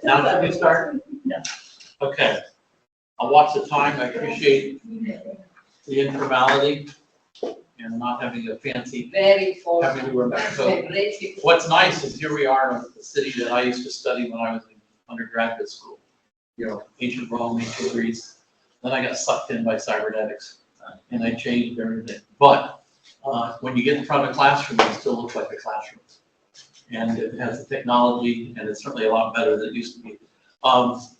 Now should we start? Yeah. Okay. I'll watch the time. I appreciate the informality and not having a fancy Very having to wear my coat. important. What's nice is here we are in the city that I used to study when I was in undergraduate school. You know, ancient Rome, ancient Greece. Then I got sucked in by cybernetics and I changed everything. But when you get in front of a classroom, it still looks like a classroom. And it has the technology, and it's certainly a lot better than it used to be.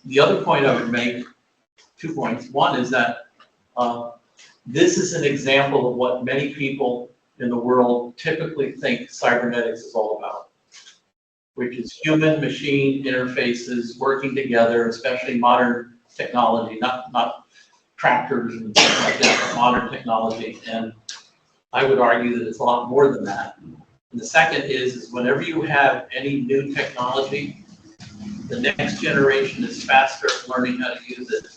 The other point I would make, 2 points. One is that this is an example of what many people in the world typically think cybernetics is all about, which is human-machine interfaces working together, especially modern technology, not tractors and things like that, but modern technology. And I would argue that it's a lot more than that. And the second is whenever you have any new technology, the next generation is faster at learning how to use it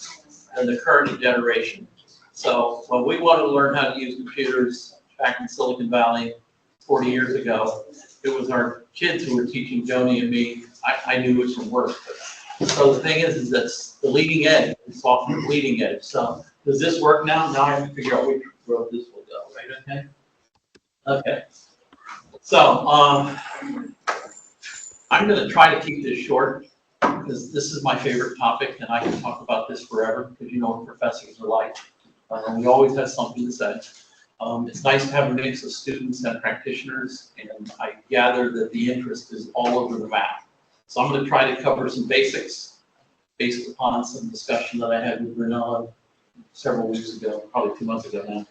than the current generation. So when we wanted to learn how to use computers back in Silicon Valley 40 years ago, it was our kids who were teaching Joni and me. I knew it would work. So the thing is that's the leading edge. It's often the bleeding edge. So does this work now? Now I have to figure out which road this will go, right? Okay. Okay. So I'm going to try to keep this short because this is my favorite topic and I can talk about this forever because you know what professors are like. We always have something to say. It's nice to have a mix of students and practitioners, and I gather that the interest is all over the map. So I'm going to try to cover some basics based upon some discussion that I had with Renaud several weeks ago, probably 2 months ago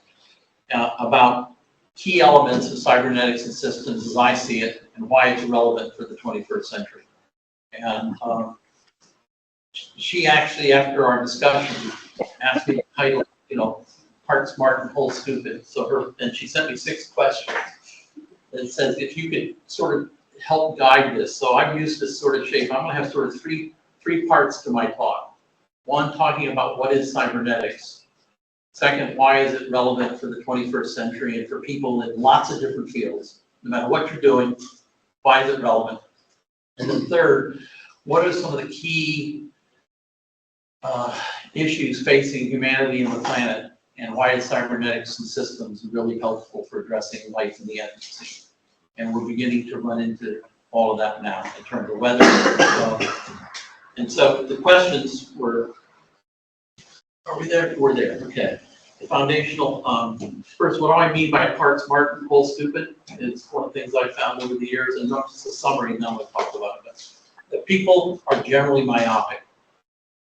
now, about key elements of cybernetics and systems as I see it and why it's relevant for the 21st century. And she actually, after our discussion, asked me to title, you know, part smart and whole stupid. So and she sent me 6 questions. It says if you could sort of help guide this. So I've used this sort of shape. I'm going to have sort of three parts to my talk. One, talking about what is cybernetics. Second, why is it relevant for the 21st century and for people in lots of different fields? No matter what you're doing, why is it relevant? And then third, what are some of the key issues facing humanity and the planet, and why is cybernetics and systems really helpful for addressing life in the Anthropocene? And we're beginning to run into all of that now in terms of weather. And so the questions were, are we there? We're there, okay. The foundational, first, what do I mean by part smart and whole stupid? It's one of the things I found over the years, and not just a summary, and then we'll talk about it. That people are generally myopic.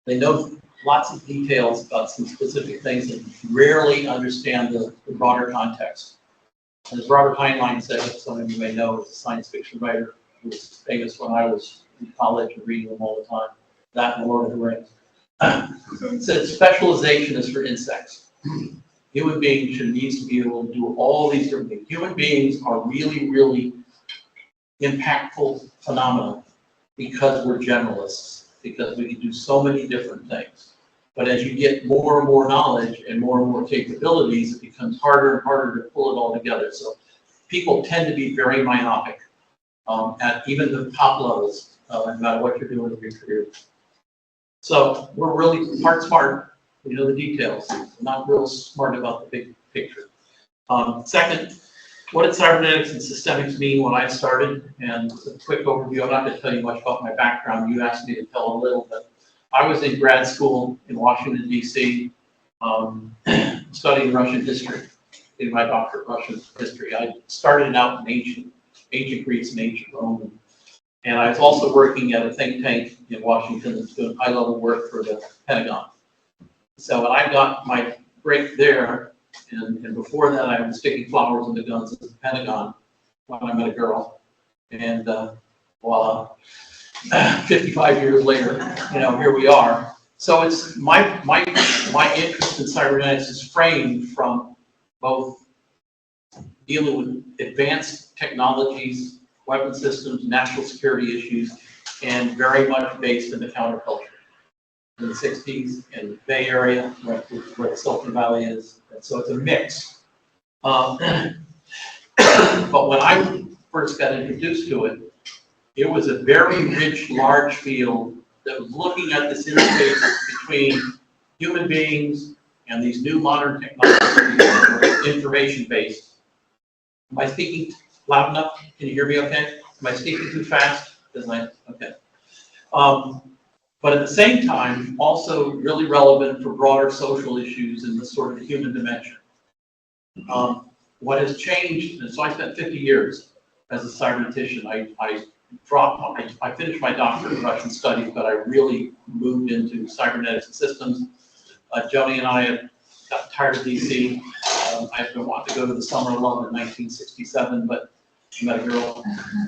They know lots of details about some specific things and rarely understand the broader context. And as Robert Heinlein said, some of you may know, was a science fiction writer who was famous when I was in college and reading them all the time, that and Lord of the Rings. It said specialization is for insects. Human beings should need to be able to do all these different things. Human beings are really, really impactful phenomena because we're generalists, because we can do so many different things. But as you get more and more knowledge and more capabilities, it becomes harder and harder to pull it all together. So people tend to be very myopic at even the top levels, no matter what you're doing in your career. So we're really part smart. We know the details. We're not real smart about the big picture. Second, what did cybernetics and systemics mean when I started? And a quick overview. I'm not going to tell you much about my background. You asked me to tell a little bit. I was in grad school in Washington, D.C., studying Russian history, getting my doctorate in Russian history. I started out in ancient Greece and ancient Rome. And I was also working at a think tank in Washington that's doing high-level work for the Pentagon. So when I got my break there, and before that I was sticking flowers in the guns at the Pentagon when I met a girl. And voila, 55 years later, you know, here we are. So it's my interest in cybernetics is framed from both dealing with advanced technologies, weapon systems, national security issues, and very much based in the counterculture. In the 60s in the Bay Area, where the Silicon Valley is. And so it's a mix. But when I first got introduced to it, it was a very rich, large field that was looking at this interface between human beings and these new modern technologies, information-based. Am I speaking loud enough? Can you hear me okay? Am I speaking too fast? Okay. But at the same time, also really relevant for broader social issues in the sort of human dimension. What has changed, and so I spent 50 years as a cybernetician. I finished my doctorate in Russian studies, but I really moved into cybernetics and systems. Joni and I had got tired of DC. I've been wanting to go to the Summer of Love in 1967, but I met a girl,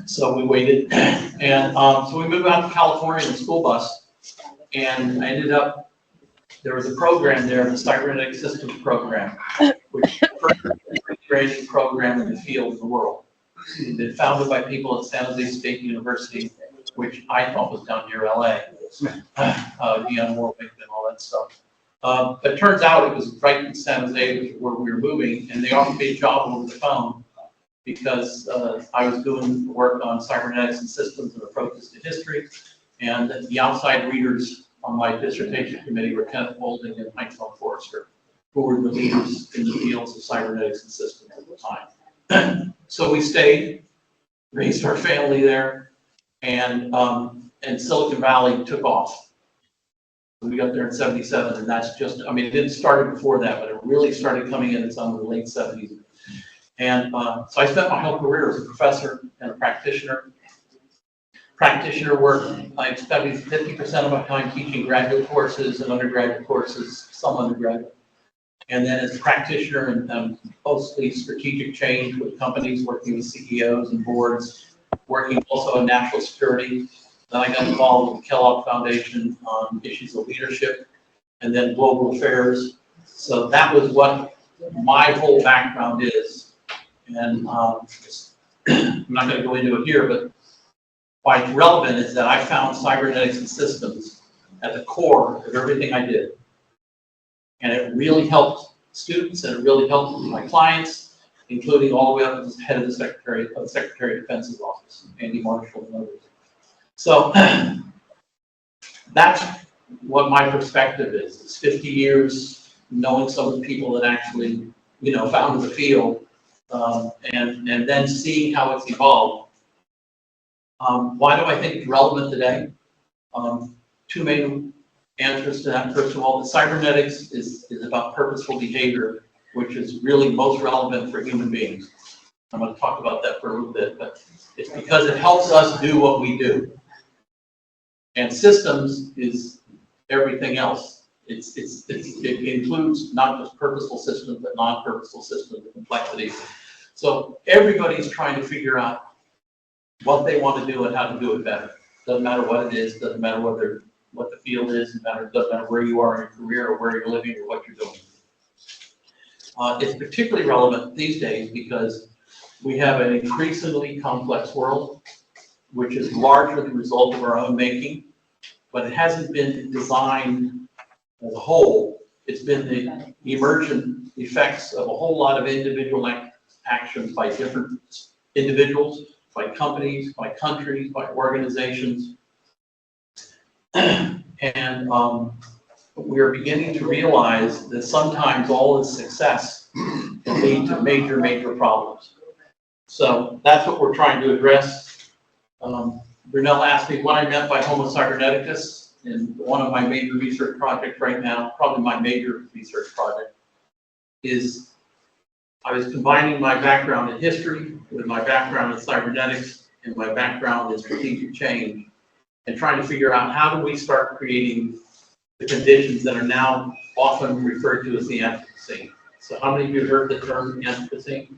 so we waited. And so we moved out to California in a school bus, and I ended up, there was a program there, the cybernetic systems program, which is the first grading program in the field of the world. It's been founded by people at San Jose State University, which I thought was down near LA, Dionne Warwick and all that stuff. But it turns out it was right in San Jose where we were moving, and they offered me a job over the phone because I was doing work on cybernetics and systems and approaches to history, and the outside readers on my dissertation committee were Kenneth Woulding and Heinz von Forster, who were the leaders in the fields of cybernetics and systems at the time. So we stayed, raised our family there, and Silicon Valley took off. We got there in '77, and that's just, I mean, it didn't start before that, but it really started coming in some of the late '70s. And so I spent my whole career as a professor and a practitioner. Practitioner work, I spent 50% of my time teaching graduate courses and undergraduate courses, some undergraduate. And then as a practitioner and mostly strategic change with companies, working with CEOs and boards, working also in national security. Then I got involved with the Kellogg Foundation on issues of leadership and then global affairs. So that was what my whole background is. And I'm not going to go into it here, but why it's relevant is that I found cybernetics and systems at the core of everything I did. And it really helped students, and it really helped my clients, including all the way up to the head of the Secretary of Defense's office, Andy Marshall and others. So that's what my perspective is. It's 50 years knowing some of the people that actually, founded the field, and then seeing how it's evolved. Why do I think it's relevant today? Two main answers to that. First of all, the cybernetics is about purposeful behavior, which is really most relevant for human beings. I'm going to talk about that for a little bit, but it's because it helps us do what we do. And systems is everything else. It includes not just purposeful systems, but non-purposeful systems and complexities. So everybody's trying to figure out what they want to do and how to do it better. Doesn't matter what it is, doesn't matter what the field is, doesn't matter where you are in your career or where you're living or what you're doing. It's particularly relevant these days because we have an increasingly complex world, which is largely the result of our own making, but it hasn't been designed as a whole. It's been the emergent effects of a whole lot of individual actions by different individuals, by companies, by countries, by organizations. And we are beginning to realize that sometimes all this success can lead to major, major problems. So that's what we're trying to address. Brunel asked me what I meant by Homo Cyberneticus, and one of my major research projects right now, probably my major research project, is I was combining my background in history with my background in cybernetics and my background in strategic change, and trying to figure out how do we start creating the conditions that are now often referred to as the Anthropocene. So how many of you have heard the term Anthropocene?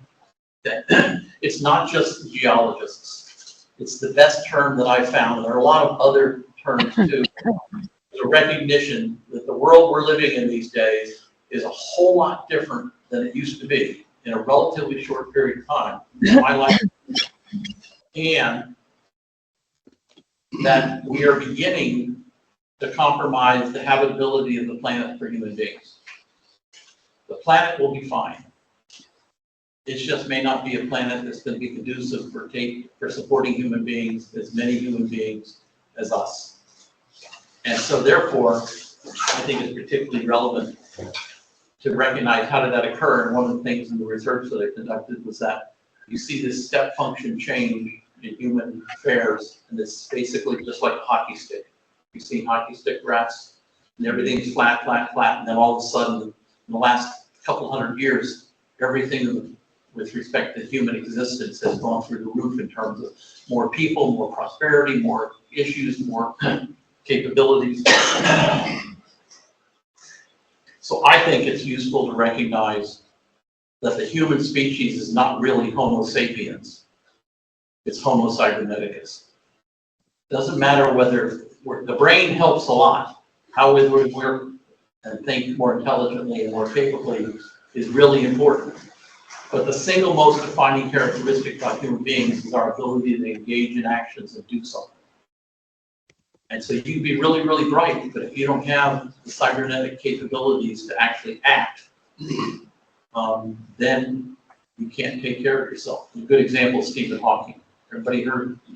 It's not just geologists. It's the best term that I found. There are a lot of other terms too. The recognition that the world we're living in these days is a whole lot different than it used to be in a relatively short period of time in my life. And that we are beginning to compromise the habitability of the planet for human beings. The planet will be fine. It just may not be a planet that's going to be conducive for supporting human beings, as many human beings as us. And so therefore, I think it's particularly relevant to recognize how did that occur. And one of the things in the research that I conducted was that you see this step function change in human affairs, and it's basically just like a hockey stick. You've seen hockey stick graphs, and everything's flat, flat, flat, and then all of a sudden, in the last couple hundred years, everything with respect to human existence has gone through the roof in terms of more people, more prosperity, more issues, more capabilities. So I think it's useful to recognize that the human species is not really Homo sapiens. It's Homo Cyberneticus. Doesn't matter whether the brain helps a lot. How we work and think more intelligently and more capably is really important. But the single most defining characteristic about human beings is our ability to engage in actions and do something. And so you can be really, really bright, but if you don't have the cybernetic capabilities to actually act, then you can't take care of yourself. A good example is Stephen Hawking. Everybody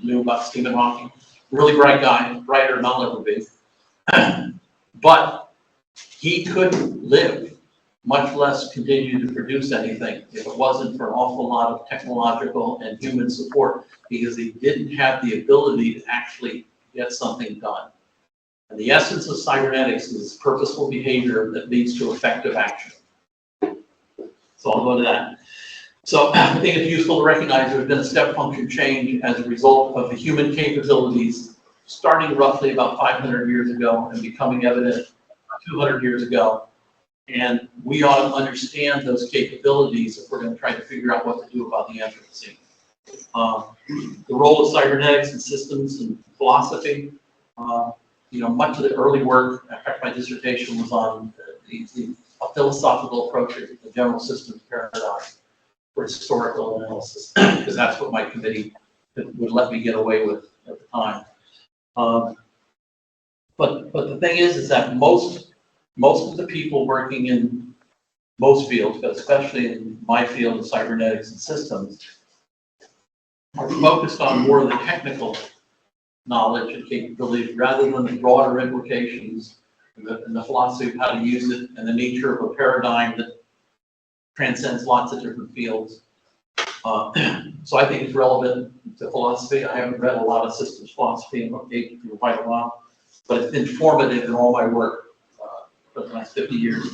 knew about Stephen Hawking? Really bright guy, brighter than I'll ever be. But he couldn't live, much less continue to produce anything, if it wasn't for an awful lot of technological and human support, because he didn't have the ability to actually get something done. And the essence of cybernetics is purposeful behavior that leads to effective action. So I'll go to that. So I think it's useful to recognize there's been a step function change as a result of the human capabilities starting roughly about 500 years ago and becoming evident 200 years ago. And we ought to understand those capabilities if we're going to try to figure out what to do about the Anthropocene. The role of cybernetics and systems and philosophy, much of the early work, in fact, my dissertation was on a philosophical approach to the general systems paradigm for historical analysis, because that's what my committee would let me get away with at the time. But the thing is that most of the people working in most fields, but especially in my field of cybernetics and systems, are focused on more of the technical knowledge and capabilities rather than the broader implications and the philosophy of how to use it and the nature of a paradigm that transcends lots of different fields. So I think it's relevant to philosophy. I haven't read a lot of systems philosophy in quite a while, but it's been formative in all my work for the last 50 years.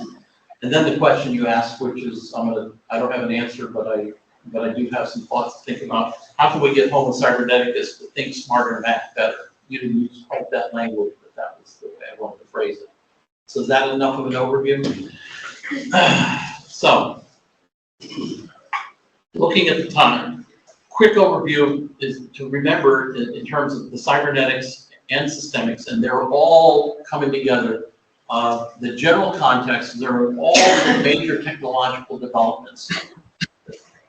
And then the question you asked, which is, I don't have an answer, but I do have some thoughts to think about. How can we get Homo Cyberneticus to think smarter and act better? You didn't use quite that language, but that was the way I wanted to phrase it. So is that enough of an overview? So, looking at the time, quick overview is to remember in terms of the cybernetics and systemics, and they're all coming together. The general context, there are all the major technological developments.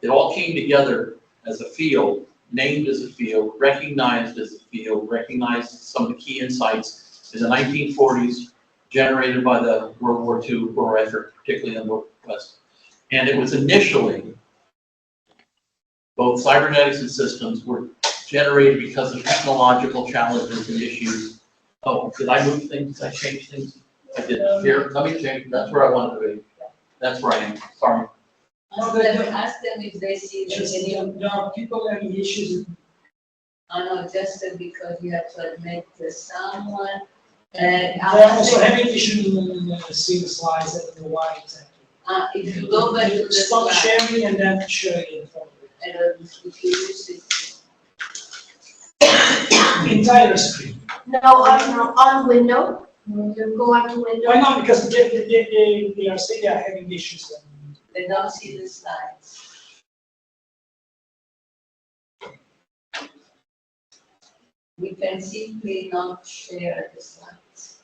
It all came together as a field, named as a field, recognized as a field, recognized some of the key insights in the 1940s, generated by the World War II war effort, particularly in the Northwest. And it was initially, both cybernetics and systems were generated because of technological challenges and issues. Oh, did I move things? Did I change things? I did. Here, let me change. That's where I wanted to be. That's where I am. Sorry. Ask them if they see There are people having issues. just because you have to admit to someone. They're also having issues seeing the slides. I don't know why exactly. If you go back to the Stop slide, sharing and then share it. if you use it. Entire screen. No, on window. You go out to window. Why not? Because they are saying they are having issues. They don't see the slides. We can simply not share the slides.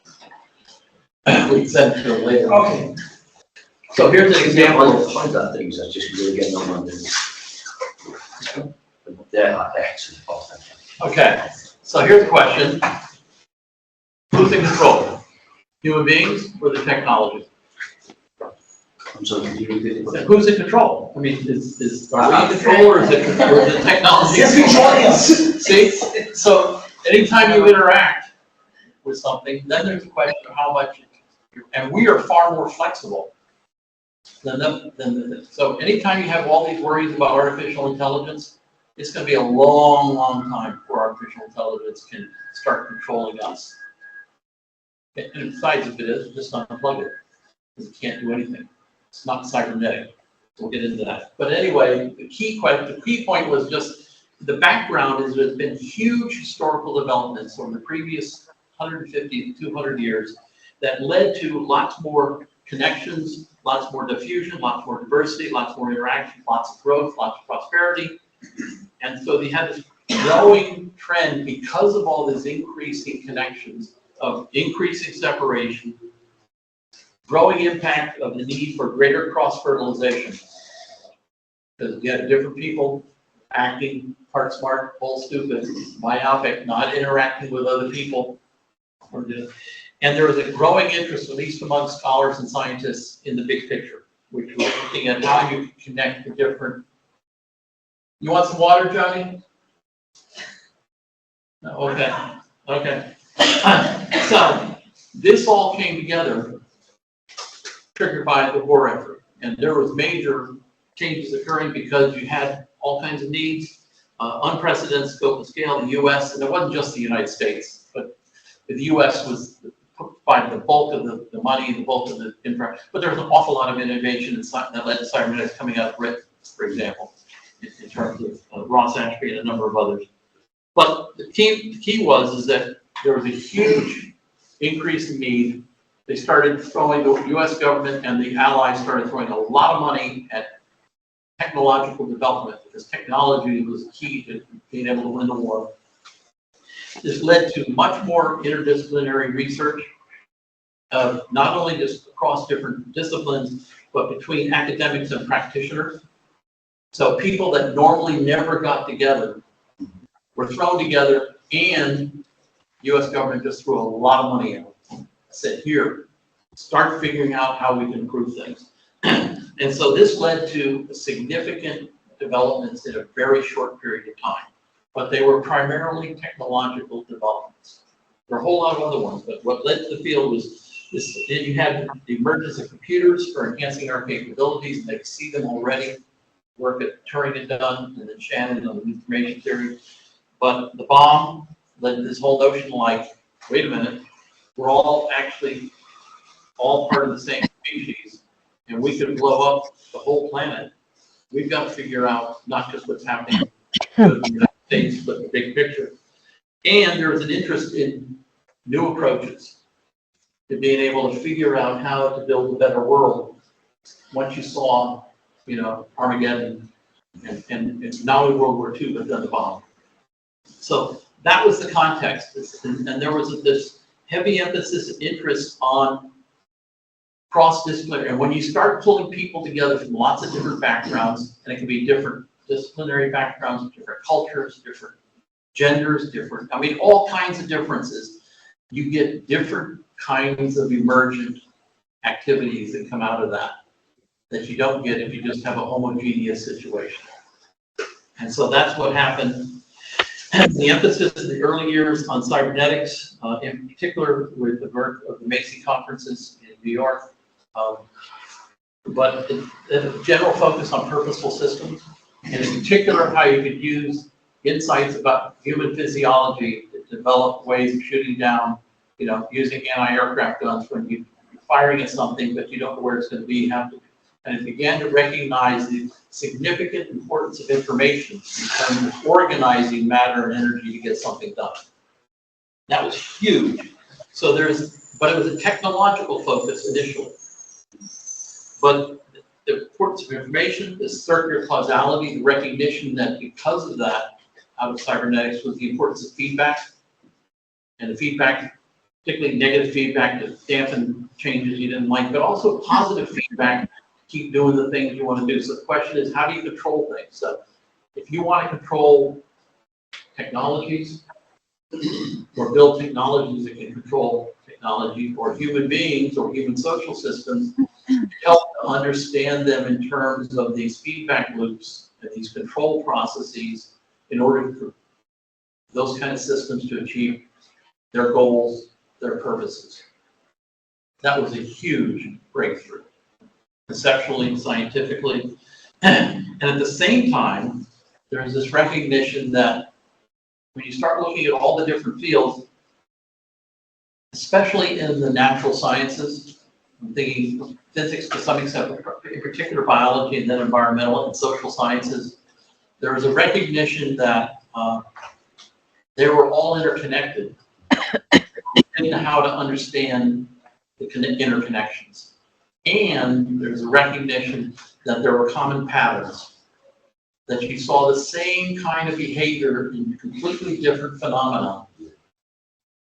We sent it to them later. Okay. So here's an example of Find that things that's just really getting on my nerves. They're excellent. Oh, thank you. Okay, so here's the question. Who's in control? Human beings or the technology? I'm sorry, can you repeat it? Who's in control? I mean, are we in control or is it technology? Yes, controlling us. See, so anytime you interact with something. Then there's a question of how much, and we are far more flexible so anytime you have all these worries about artificial intelligence, it's going to be a long, long time before artificial intelligence can start controlling us. And besides, if it is, just unplug it, because it can't do anything. It's not cybernetic. We'll get into that. But anyway, the key point was just the background is there's been huge historical developments from the previous 150 to 200 years that led to lots more connections, lots more diffusion, lots more diversity, lots more interaction, lots of growth, lots of prosperity. And so they had this growing trend because of all these increasing connections of increasing separation, growing impact of the need for greater cross-fertilization. Because you had different people acting part smart, whole stupid, myopic, not interacting with other people. And there was a growing interest, at least among scholars and scientists, in the big picture, which was looking at how you connect the different. You want some water, Johnny? No, okay, okay. So this all came together, triggered by the war effort, and there was major changes occurring because you had all kinds of needs, unprecedented scope and scale. The U.S. and it wasn't just the United States, but the U.S. was providing the bulk of the money, the bulk of the infrastructure. But there was an awful lot of innovation that led to cybernetics coming out of Writ, for example, in terms of Ross Ashby and a number of others. But the key was that there was a huge increase in need. They started throwing, the U.S. government and the allies started throwing a lot of money at technological development because technology was key to being able to win the war. This led to much more interdisciplinary research, not only just across different disciplines, but between academics and practitioners. So people that normally never got together were thrown together, and U.S. government just threw a lot of money at it. Said, here, start figuring out how we can improve things. And so this led to significant developments in a very short period of time. But they were primarily technological developments. There are a whole lot of other ones, but what led to the field was this. Then you had the emergence of computers for enhancing our capabilities, and they see them already. Work at Turing had done, and then Shannon on the information theory. But the bomb led to this whole notion like, wait a minute, we're all actually all part of the same species, and we could blow up the whole planet. We've got to figure out not just what's happening in the United States, but the big picture. And there was an interest in new approaches to being able to figure out how to build a better world. Once you saw, Armageddon and not only World War II, but then the bomb. So that was the context, and there was this heavy emphasis and interest on cross-disciplinary. And when you start pulling people together from lots of different backgrounds, and it can be different disciplinary backgrounds, different cultures, different genders, all kinds of differences, you get different kinds of emergent activities that come out of that you don't get if you just have a homogeneous situation. And so that's what happened. The emphasis in the early years on cybernetics, in particular with the work of the Macy conferences in New York, but a general focus on purposeful systems, and in particular how you could use insights about human physiology to develop ways of shooting down, using anti-aircraft guns when you're firing at something, but you don't know where it's going to be. And it began to recognize the significant importance of information in terms of organizing matter and energy to get something done. That was huge. So but it was a technological focus initially. But the importance of information, the circular causality, the recognition that because of that, out of cybernetics was the importance of feedback, and the feedback, particularly negative feedback to dampen changes you didn't like, but also positive feedback to keep doing the things you want to do. So the question is, how do you control things? So if you want to control technologies or build technologies that can control technology, or human beings or human social systems, help to understand them in terms of these feedback loops and these control processes in order for those kind of systems to achieve their goals their purposes. That was a huge breakthrough, conceptually, scientifically. And at the same time, there's this recognition that when you start looking at all the different fields, especially in the natural sciences, I'm thinking physics to some extent, in particular biology, and then environmental and social sciences, there was a recognition that they were all interconnected and how to understand the interconnections. And there's a recognition that there were common patterns, that you saw the same kind of behavior in completely different phenomena.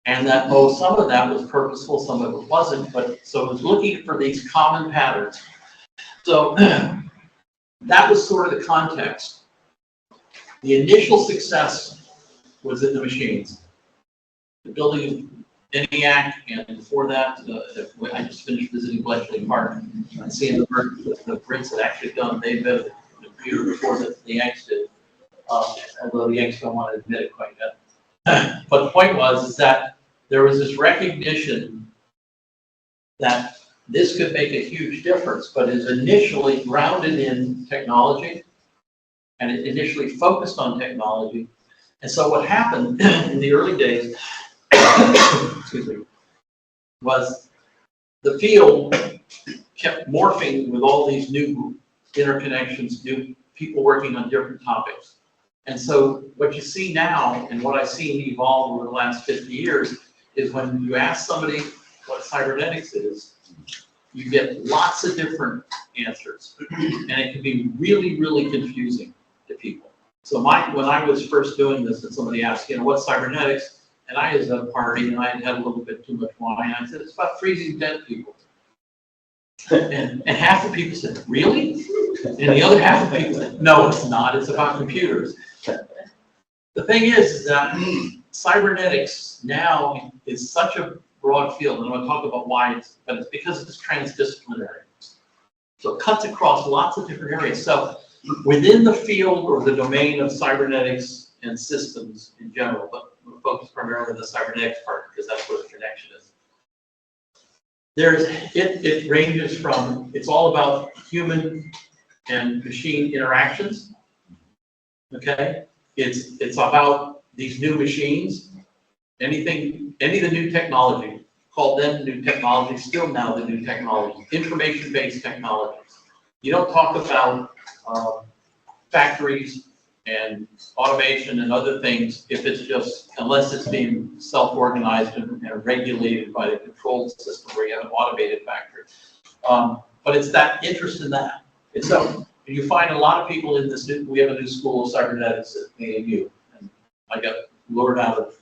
And that, some of that was purposeful, some of it wasn't, but so it was looking for these common patterns. So that was sort of the context. The initial success was in the machines. The building of ENIAC, and before that, I just finished visiting Bletchley Park and seeing the Brits had actually done, they invented the computer before the Yanks did, although the Yanks don't want to admit it quite yet. But the point is that there was this recognition that this could make a huge difference, but is initially grounded in technology, and it initially focused on technology. And so what happened in the early days, excuse me, was the field kept morphing with all these new interconnections, new people working on different topics. And so what you see now, and what I've seen evolve over the last 50 years, is when you ask somebody what cybernetics is, you get lots of different answers. And it can be really, really confusing to people. So when I was first doing this, and somebody asked, what's cybernetics? And I was at a party, and I had a little bit too much wine. I said, it's about freezing dead people. And half the people said, really? And the other half of the people said, no, it's not. It's about computers. The thing is that cybernetics now is such a broad field, and I'm going to talk about why, but it's because it's transdisciplinary. So it cuts across lots of different areas. So within the field or the domain of cybernetics and systems in general, but we'll focus primarily on the cybernetics part because that's where the connection is. It ranges from, it's all about human and machine interactions. Okay, it's about these new machines, any of the new technology, called then new technology, still now the new technology, information-based technologies. You don't talk about factories and automation and other things if it's just, unless it's being self-organized and regulated by the control system where you have an automated factory. But it's that interest in that. And so you find a lot of people in this, we have a new school of cybernetics at AMU, and I got lured out of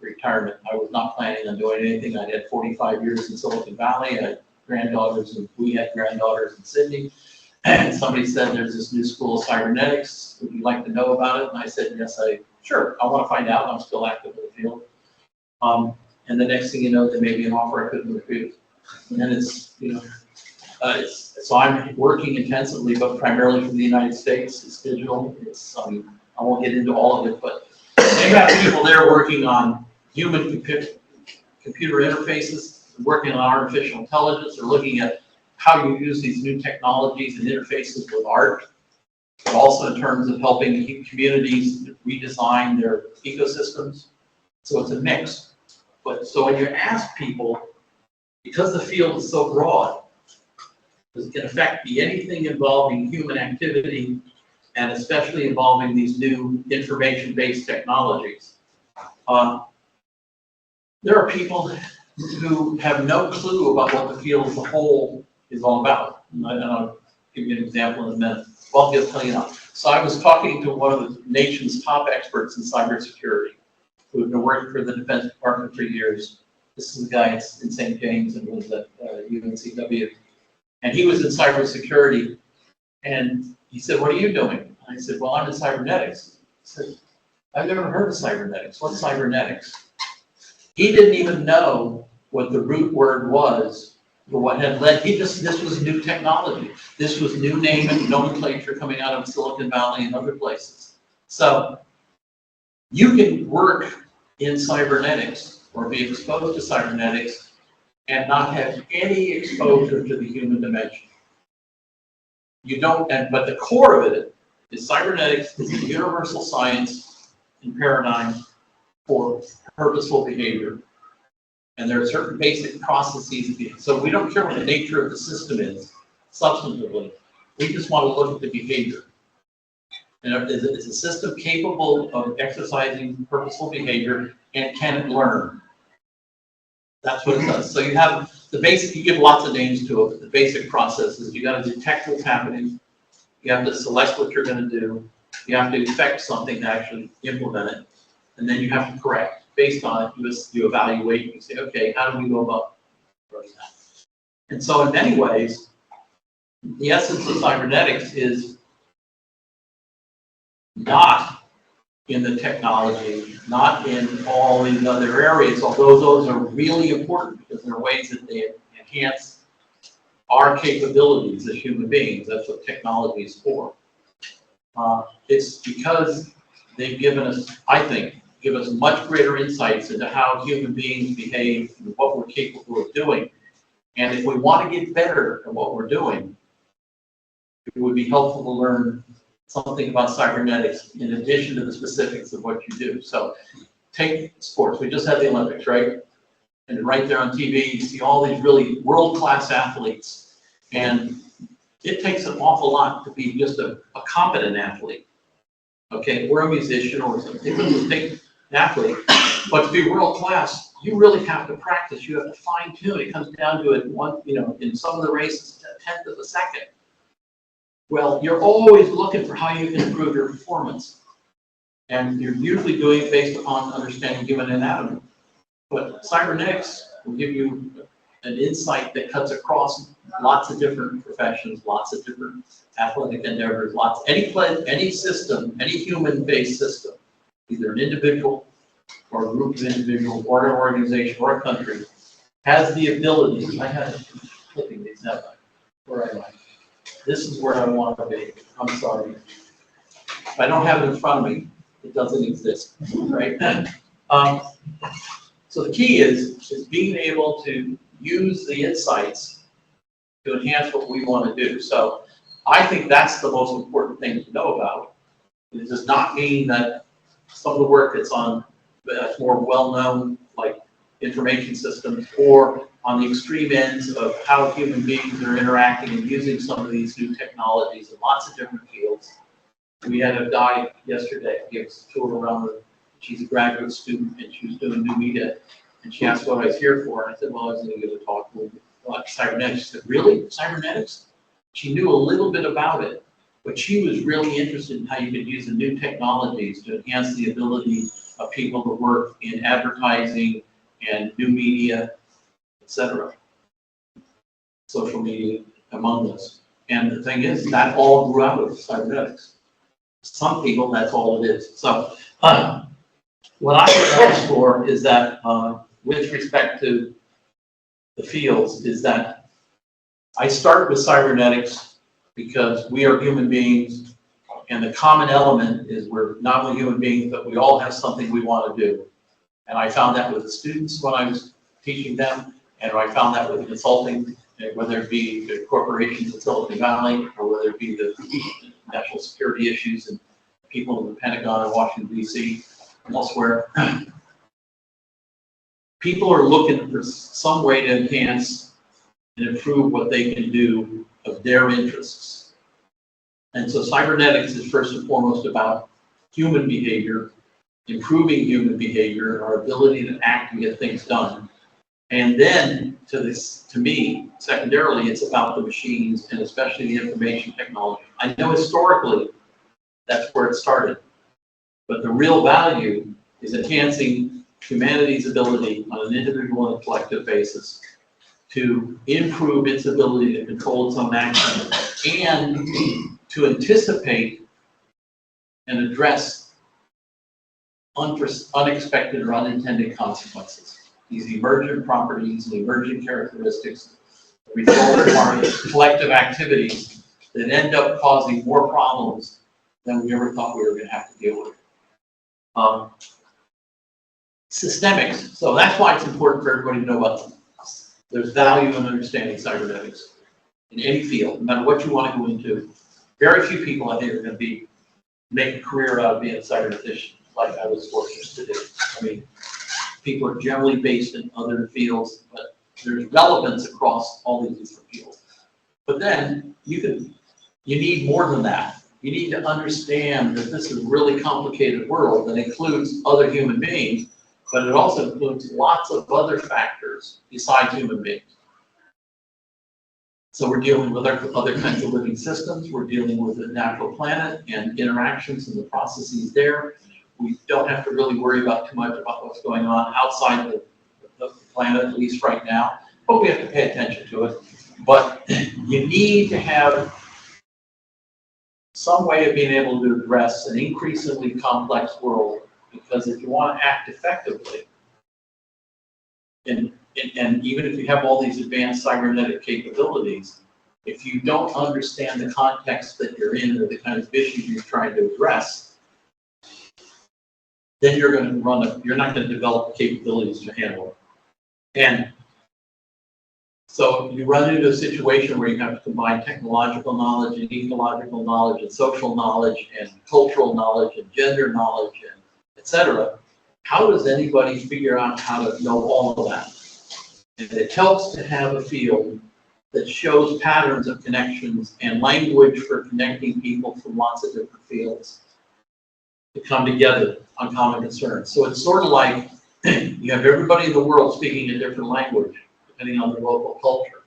retirement. I was not planning on doing anything. I had 45 years in Silicon Valley. I had granddaughters, and we had granddaughters in Sydney. And somebody said, there's this new school of cybernetics. Would you like to know about it? And I said, yes, sure. I want to find out. I'm still active in the field. And the next thing you know, there may be an offer I couldn't refuse. And it's, so I'm working intensively, but primarily from the United States. It's digital. I won't get into all of it, but they got people there working on human computer interfaces, working on artificial intelligence, or looking at how you use these new technologies and interfaces with art, but also in terms of helping communities redesign their ecosystems. So it's a mix. But so when you ask people, because the field is so broad, it can affect anything involving human activity, and especially involving these new information-based technologies. There are people who have no clue about what the field as a whole is all about. And I'll give you an example in a minute. Well, I'll just tell you now. So I was talking to one of the nation's top experts in cybersecurity, who had been working for the Defense Department for years. This is a guy in St. James and was at UNCW. And he was in cybersecurity. And he said, what are you doing? I said, well, I'm in cybernetics. He said, I've never heard of cybernetics. What's cybernetics? He didn't even know what the root word was for what had led. This was new technology. This was new name and nomenclature coming out of Silicon Valley and other places. So you can work in cybernetics or be exposed to cybernetics and not have any exposure to the human dimension. You don't, but the core of it is cybernetics is a universal science and paradigm for purposeful behavior. And there are certain basic processes. So we don't care what the nature of the system is, substantively. We just want to look at the behavior. And is a system capable of exercising purposeful behavior, and can it learn? That's what it does. So you have the basic, you give lots of names to it, but the basic process is you got to detect what's happening. You have to select what you're going to do. You have to effect something to actually implement it. And then you have to correct. Based on it, you evaluate, you say, okay, how do we go about running that? And so in many ways, the essence of cybernetics is not in the technology, not in all these other areas, although those are really important because they're ways that they enhance our capabilities as human beings. That's what technology is for. It's because they've given us, I think, give us much greater insights into how human beings behave and what we're capable of doing. And if we want to get better at what we're doing, it would be helpful to learn something about cybernetics in addition to the specifics of what you do. So take sports. We just had the Olympics, right? And right there on TV, you see all these really world-class athletes. And it takes an awful lot to be just a competent athlete. Okay, we're a musician or something, take an athlete, but to be world-class, you really have to practice. You have to fine-tune. It comes down to it one, in some of the races, a tenth of a second. Well, you're always looking for how you can improve your performance. And you're usually doing it based upon understanding human anatomy. But cybernetics will give you an insight that cuts across lots of different professions, lots of different athletic endeavors, any system, any human-based system, either an individual or a group of individuals or an organization or a country, has the ability. I had flipping these out. Where am I? This is where I want to be. I'm sorry. If I don't have it in front of me, it doesn't exist, right? So the key is being able to use the insights to enhance what we want to do. So I think that's the most important thing to know about. It does not mean that some of the work that's more well-known, like information systems, or on the extreme ends of how human beings are interacting and using some of these new technologies in lots of different fields. We had a guy yesterday, he gave us a tour around she's a graduate student and she was doing new media, and she asked what I was here for, and I said, well, I was going to give a talk about cybernetics. She said, really? Cybernetics? She knew a little bit about it, but she was really interested in how you could use the new technologies to enhance the ability of people to work in advertising and new media, etc. Social media among those. And the thing is, that all grew out of cybernetics. Some people, that's all it is. So what I would ask for is that with respect to the fields is that I start with cybernetics because we are human beings, and the common element is we're not only human beings, but we all have something we want to do. And I found that with the students when I was teaching them, and I found that with consulting, whether it be the corporations in Silicon Valley, or whether it be the national security issues and people in the Pentagon in Washington, D.C., and elsewhere. People are looking for some way to enhance and improve what they can do of their interests. And so cybernetics is first and foremost about human behavior, improving human behavior, our ability to act and get things done. And then to me, secondarily, it's about the machines and especially the information technology. I know historically that's where it started, but the real value is enhancing humanity's ability on an individual and collective basis to improve its ability to control its own actions and to anticipate and address unexpected or unintended consequences. These emergent properties and emergent characteristics, the result of our collective activities that end up causing more problems than we ever thought we were going to have to deal with. Systemics, so that's why it's important for everybody to know about them. There's value in understanding cybernetics in any field, no matter what you want to go into. Very few people, I think, are going to make a career out of being a cybernetician, like I was fortunate to do. I mean, people are generally based in other fields, but there's relevance across all these different fields. But then you need more than that. You need to understand that this is a really complicated world that includes other human beings, but it also includes lots of other factors besides human beings. So we're dealing with other kinds of living systems. We're dealing with the natural planet and interactions and the processes there. We don't have to really worry about too much about what's going on outside the planet, at least right now, but we have to pay attention to it. But you need to have some way of being able to address an increasingly complex world, because if you want to act effectively, and even if you have all these advanced cybernetic capabilities, if you don't understand the context that you're in or the kind of issues you're trying to address, then you're not going to develop capabilities to handle it. And so you run into a situation where you have to combine technological knowledge and ecological knowledge and social knowledge and cultural knowledge and gender knowledge and et cetera. How does anybody figure out how to know all of that? And it helps to have a field that shows patterns of connections and language for connecting people from lots of different fields to come together on common concerns. So it's sort of like you have everybody in the world speaking a different language, depending on their local culture.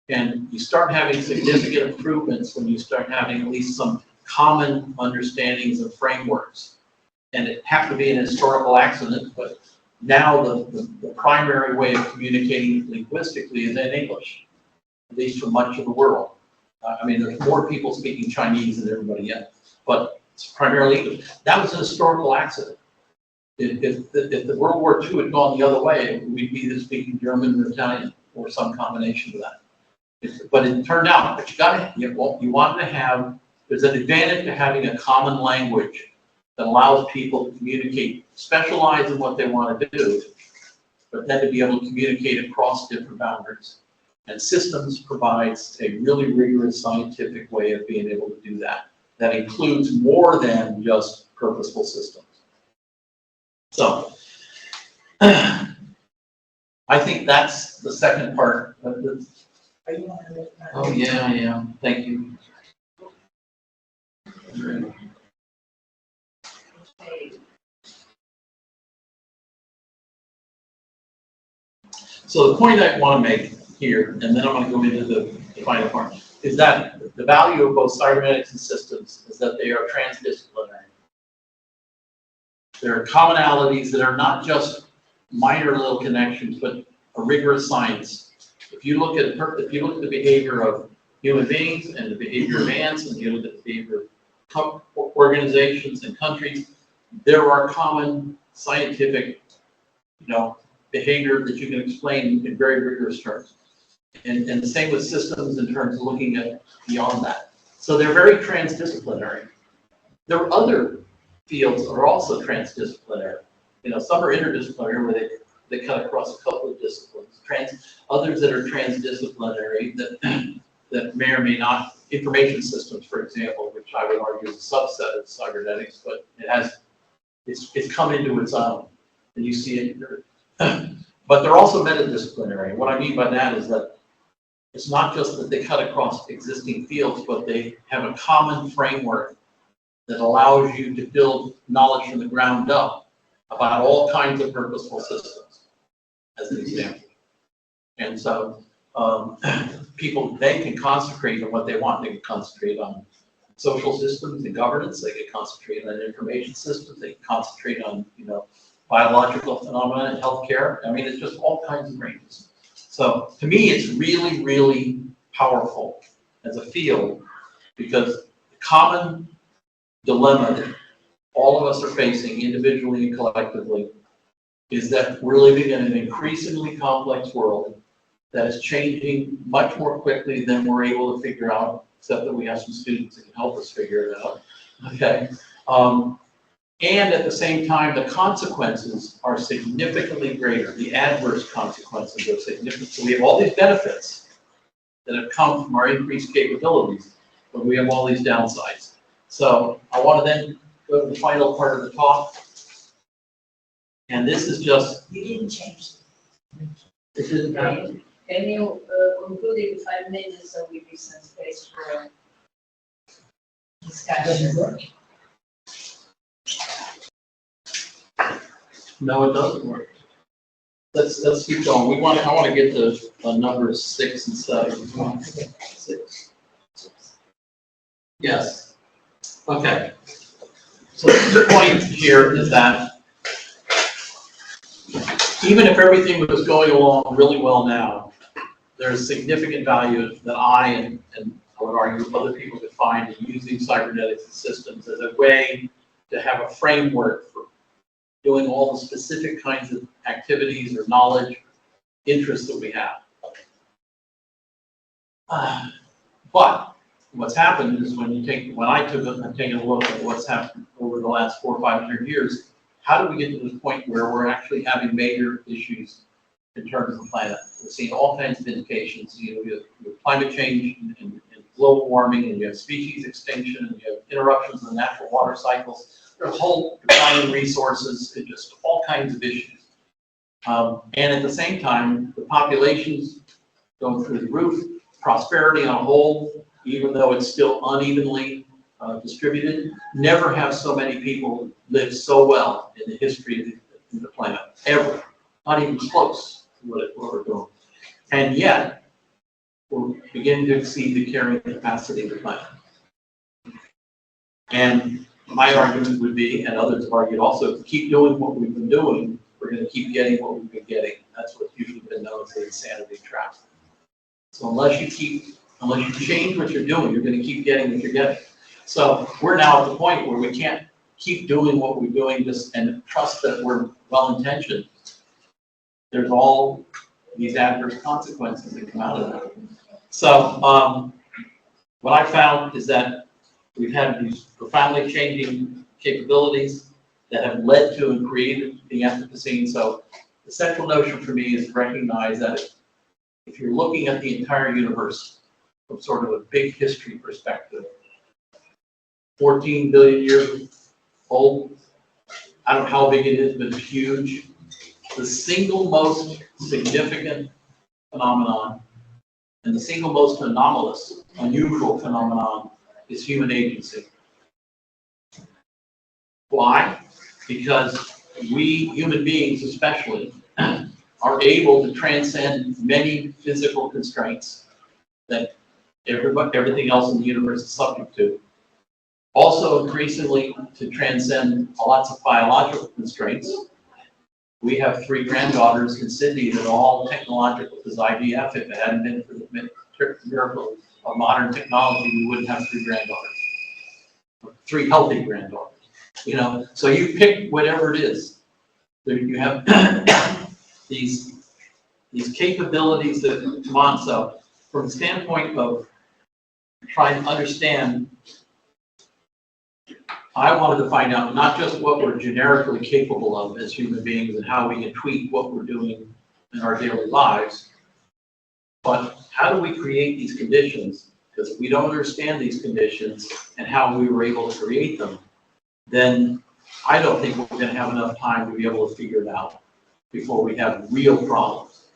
And you start having significant improvements when you start having at least some common understandings and frameworks. And it happened to be an historical accident, but now the primary way of communicating linguistically is in English, at least for much of the world. I mean, there's more people speaking Chinese than everybody else, but it's primarily English. That was a historical accident. If the World War II had gone the other way, we'd be either speaking German or Italian or some combination of that. But it turned out, but you wanted to have, there's an advantage to having a common language that allows people to communicate, specialize in what they want to do, but then to be able to communicate across different boundaries. And systems provides a really rigorous scientific way of being able to do that. That includes more than just purposeful systems. So, I think that's the second part of the. Are you on the- Oh, yeah, thank you. Great. So the point I want to make here, and then I'm going to go into the final part, is that the value of both cybernetics and systems is that they are transdisciplinary. There are commonalities that are not just minor little connections, but a rigorous science. If you look at the behavior of human beings and the behavior of ants, and you look at the behavior of organizations and countries, there are common scientific, behavior that you can explain in very rigorous terms. And the same with systems in terms of looking at beyond that. So they're very transdisciplinary. There are other fields that are also transdisciplinary. Some are interdisciplinary where they cut across a couple of disciplines. Others that are transdisciplinary that may or may not, information systems, for example, which I would argue is a subset of cybernetics, but it's come into its own, and you see it. But they're also metadisciplinary. What I mean by that is that it's not just that they cut across existing fields, but they have a common framework that allows you to build knowledge from the ground up about all kinds of purposeful systems, as an example. And so people, they can concentrate on what they want. They can concentrate on social systems and governance. They can concentrate on information systems. They can concentrate on, biological phenomena and healthcare. I mean, it's just all kinds of ranges. So to me, it's really, really powerful as a field, because the common dilemma that all of us are facing individually and collectively is that we're living in an increasingly complex world that is changing much more quickly than we're able to figure out, except that we have some students that can help us figure it out. Okay. And at the same time, the consequences are significantly greater. The adverse consequences are significant. So we have all these benefits that have come from our increased capabilities, but we have all these downsides. So I want to then go to the final part of the talk. And this is just, You didn't change. this is about, Can you conclude in 5 minutes so we leave some space for Doesn't discussion? work. no, it doesn't work. Let's keep going. I want to get to numbers 6 and 7. 6. Yes. Okay. So the point here is that even if everything was going along really well now, there's significant value that I and I would argue other people could find in using cybernetics systems as a way to have a framework for doing all the specific kinds of activities or knowledge, interests that we have. But what's happened is when I've taken a look at what's happened over the last 400 or 500 years, how do we get to this point where we're actually having major issues in terms of the planet? We're seeing all kinds of indications. You have climate change and global warming, and you have species extinction, and you have interruptions in the natural water cycles. There's a whole decline in resources, and just all kinds of issues. And at the same time, the population's going through the roof. Prosperity on a whole, even though it's still unevenly distributed, never have so many people lived so well in the history of the planet, ever. Not even close to what we're doing. And yet, we're beginning to exceed the carrying capacity of the planet. And my argument would be, and others have argued also, if we keep doing what we've been doing, we're going to keep getting what we've been getting. That's what's usually been known as the insanity trap. So unless you change what you're doing, you're going to keep getting what you're getting. So we're now at the point where we can't keep doing what we're doing and trust that we're well-intentioned. There's all these adverse consequences that come out of that. So what I found is that we've had these profoundly changing capabilities that have led to and created the Anthropocene. So the central notion for me is to recognize that if you're looking at the entire universe from sort of a big history perspective, 14 billion years old, I don't know how big it is, but it's huge. The single most significant phenomenon and the single most anomalous, unusual phenomenon is human agency. Why? Because we, human beings especially, are able to transcend many physical constraints that everything else in the universe is subject to. Also, increasingly, to transcend lots of biological constraints. We have 3 granddaughters in Sydney that are all technological because IVF. If it hadn't been for the miracle of modern technology, we wouldn't have 3 granddaughters, 3 healthy granddaughters. So you pick whatever it is. You have these capabilities that come on. So from the standpoint of trying to understand, I wanted to find out not just what we're generically capable of as human beings and how we can tweak what we're doing in our daily lives, but how do we create these conditions? Because if we don't understand these conditions and how we were able to create them, then I don't think we're going to have enough time to be able to figure it out before we have real problems.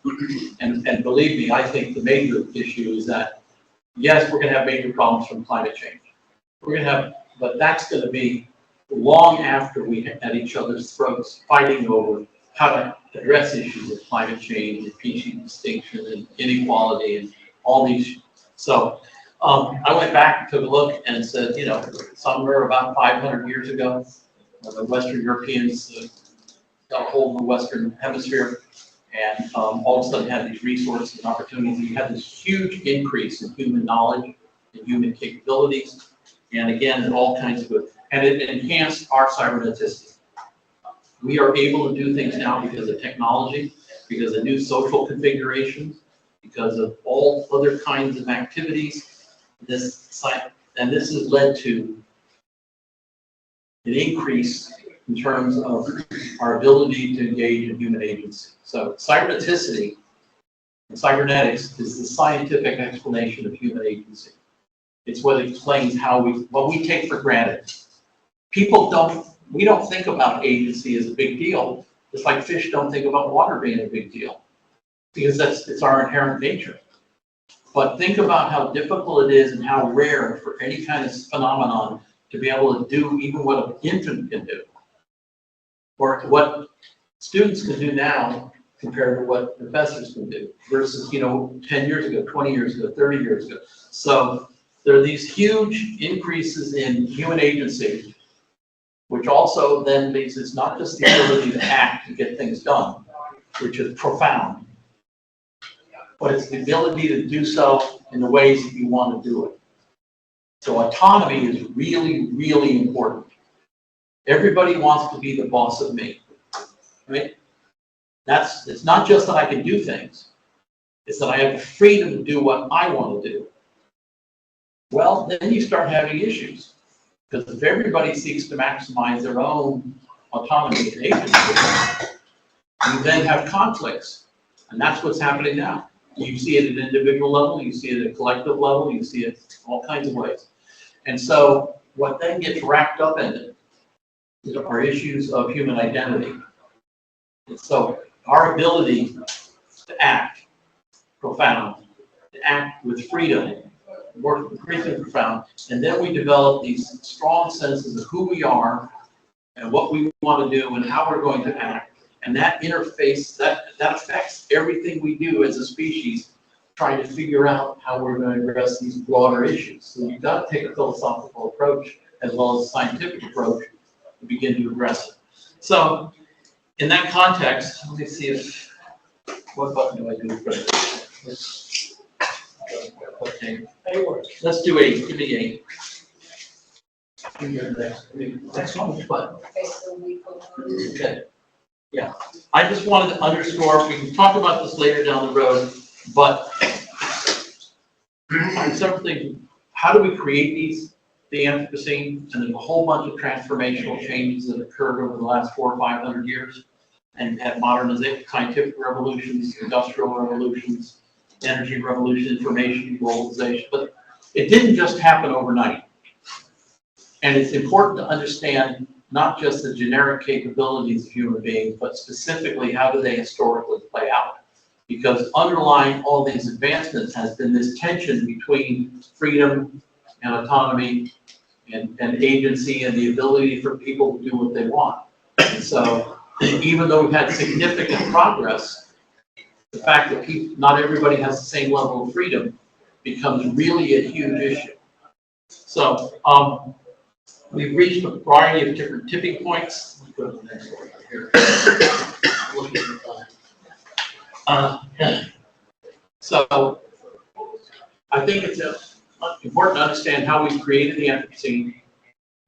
And believe me, I think the major issue is that, yes, we're going to have major problems from climate change. But that's going to be long after we at each other's throats fighting over how to address issues of climate change and species extinction and inequality and all these. So I went back and took a look and said, somewhere about 500 years ago, the Western Europeans got a hold of the Western Hemisphere and all of a sudden had these resources and opportunities. We had this huge increase in human knowledge and human capabilities. And again, all kinds of good. And it enhanced our cyberneticity. We are able to do things now because of technology, because of new social configurations, because of all other kinds of activities. This has led to an increase in terms of our ability to engage in human agency. So cyberneticity and cybernetics is the scientific explanation of human agency. It's what explains what we take for granted. We don't think about agency as a big deal, just like fish don't think about water being a big deal, because it's our inherent nature. But think about how difficult it is and how rare for any kind of phenomenon to be able to do even what an infant can do, or what students can do now compared to what professors can do versus, 10 years ago, 20 years ago, 30 years ago. So there are these huge increases in human agency, which also then means it's not just the ability to act to get things done, which is profound, but it's the ability to do so in the ways that you want to do it. So autonomy is really, really important. Everybody wants to be the boss of me, right? It's not just that I can do things, it's that I have the freedom to do what I want to do. Well, then you start having issues, because if everybody seeks to maximize their own autonomy and agency, you then have conflicts, and that's what's happening now. You see it at an individual level, you see it at a collective level, you see it all kinds of ways. And so what then gets wrapped up in it are issues of human identity. And so our ability to act profound, to act with freedom, more increasingly profound, and then we develop these strong senses of who we are and what we want to do and how we're going to act. And that interface, that affects everything we do as a species, trying to figure out how we're going to address these broader issues. So you've got to take a philosophical approach as well as a scientific approach to begin to address it. So in that context, let me see if, what button do I do for this? Okay. Let's do 8. Give me 8. Give me the next one. Which button? Okay, so we conclude. Okay. Yeah. I just wanted to underscore, we can talk about this later down the road, but several things. How do we create the Anthropocene? And there's a whole bunch of transformational changes that occurred over the last 400 or 500 years, and had modernization, scientific revolutions, industrial revolutions, energy revolution, information globalization. But it didn't just happen overnight. And it's important to understand not just the generic capabilities of human beings, but specifically how do they historically play out. Because underlying all these advancements has been this tension between freedom and autonomy and agency and the ability for people to do what they want. And so even though we've had significant progress, the fact that not everybody has the same level of freedom becomes really a huge issue. So we've reached a variety of different tipping points. Let's go to the next one here. Looking at the time. So I think it's important to understand how we created the Anthropocene,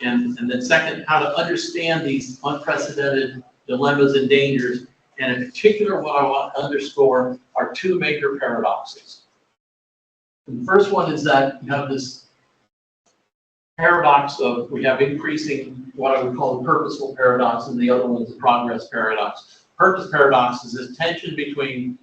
and then second, how to understand these unprecedented dilemmas and dangers. And in particular, what I want to underscore are 2 major paradoxes. And the first one is that you have this paradox of, we have increasing, what I would call the purposeful paradox, and the other one is the progress paradox. Purpose paradox is this tension between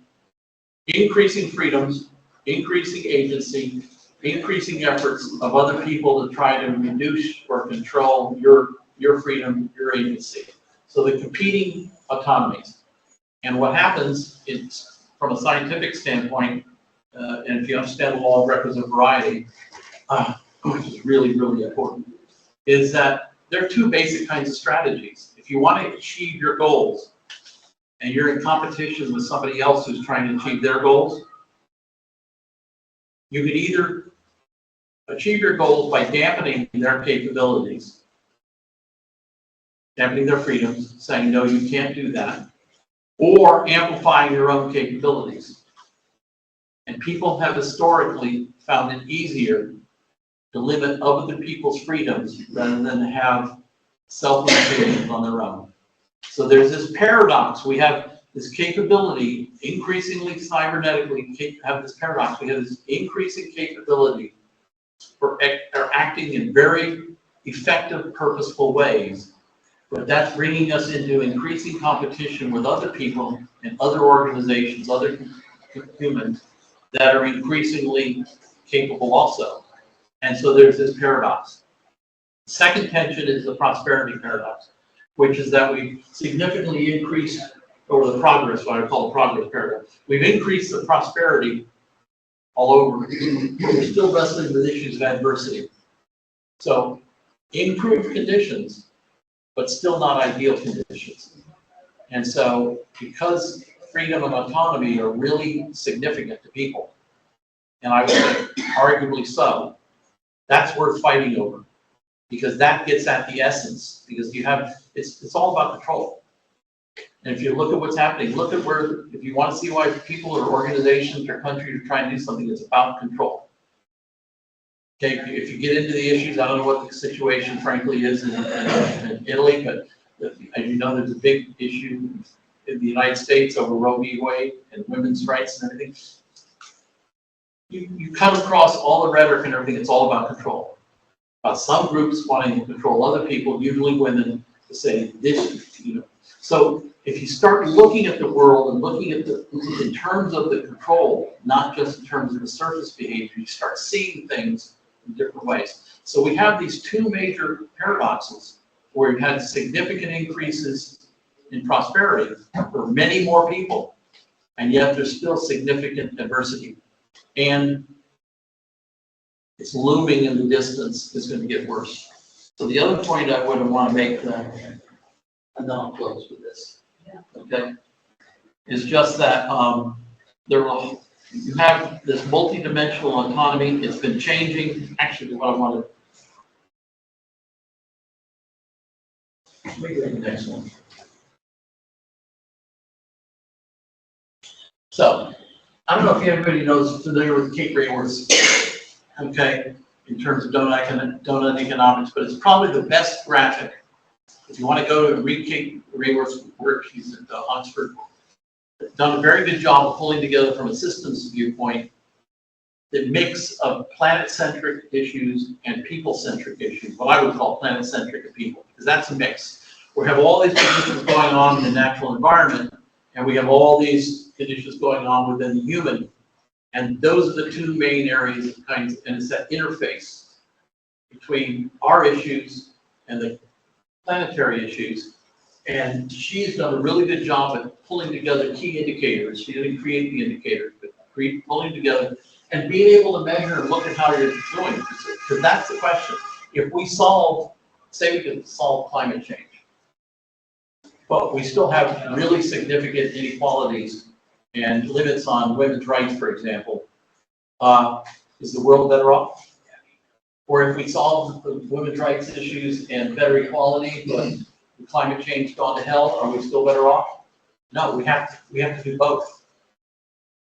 increasing freedoms, increasing agency, increasing efforts of other people to try to reduce or control your freedom, your agency. So the competing autonomies. And what happens is, from a scientific standpoint, and if you understand the law of requisite variety, which is really, really important, is that there are 2 basic kinds of strategies. If you want to achieve your goals, and you're in competition with somebody else who's trying to achieve their goals, you can either achieve your goals by dampening their capabilities, dampening their freedoms, saying, no, you can't do that, or amplifying your own capabilities. And people have historically found it easier to limit other people's freedoms rather than to have self-limitations on their own. So there's this paradox. We have this capability, increasingly cybernetically have this paradox. We have this increasing capability for acting in very effective, purposeful ways. But that's bringing us into increasing competition with other people and other organizations, other humans that are increasingly capable also. And so there's this paradox. Second tension is the prosperity paradox, which is that we've significantly increased, or the progress, what I call the progress paradox. We've increased the prosperity all over, but we're still wrestling with issues of adversity. So improved conditions, but still not ideal conditions. And so because freedom and autonomy are really significant to people, and I would say arguably so, that's worth fighting over, because that gets at the essence, because you have, it's all about control. And if you look at what's happening, look at where, if you want to see why people or organizations or countries are trying to do something, it's about control. Okay, if you get into the issues, I don't know what the situation frankly is in Italy, but as you know, there's a big issue in the United States over Roe v. Wade and women's rights and everything. You come across all the rhetoric and everything, it's all about control. Some groups wanting to control other people, usually women, to say this, you know. So if you start looking at the world and looking at in terms of the control, not just in terms of the surface behavior, you start seeing things in different ways. So we have these two major paradoxes where we've had significant increases in prosperity for many more people, and yet there's still significant adversity. And it's looming in the distance, it's going to get worse. So the other point I would want to make, and then I'll close with this, okay, is just that you have this multidimensional autonomy. It's been changing. Actually, what I wanted. Let me go to the next one. So, I don't know if everybody knows, familiar with Kate Raworth's, okay, in terms of donut economics, but it's probably the best graphic. If you want to go and read Kate Raworth's work, she's at Oxford, done a very good job of pulling together from a systems viewpoint the mix of planet-centric issues and people-centric issues, what I would call planet-centric and people, because that's a mix. We have all these conditions going on in the natural environment, and we have all these conditions going on within the human. And those are the two main areas of kinds, and it's that interface between our issues and the planetary issues. And she's done a really good job at pulling together key indicators. She didn't create the indicators, but pulling together and being able to measure and look at how you're doing. Because that's the question. If we solve, say we can solve climate change, but we still have really significant inequalities and limits on women's rights, for example, is the world better off? Or if we solve the women's rights issues and better equality, but climate change gone to hell, are we still better off? No, we have to do both.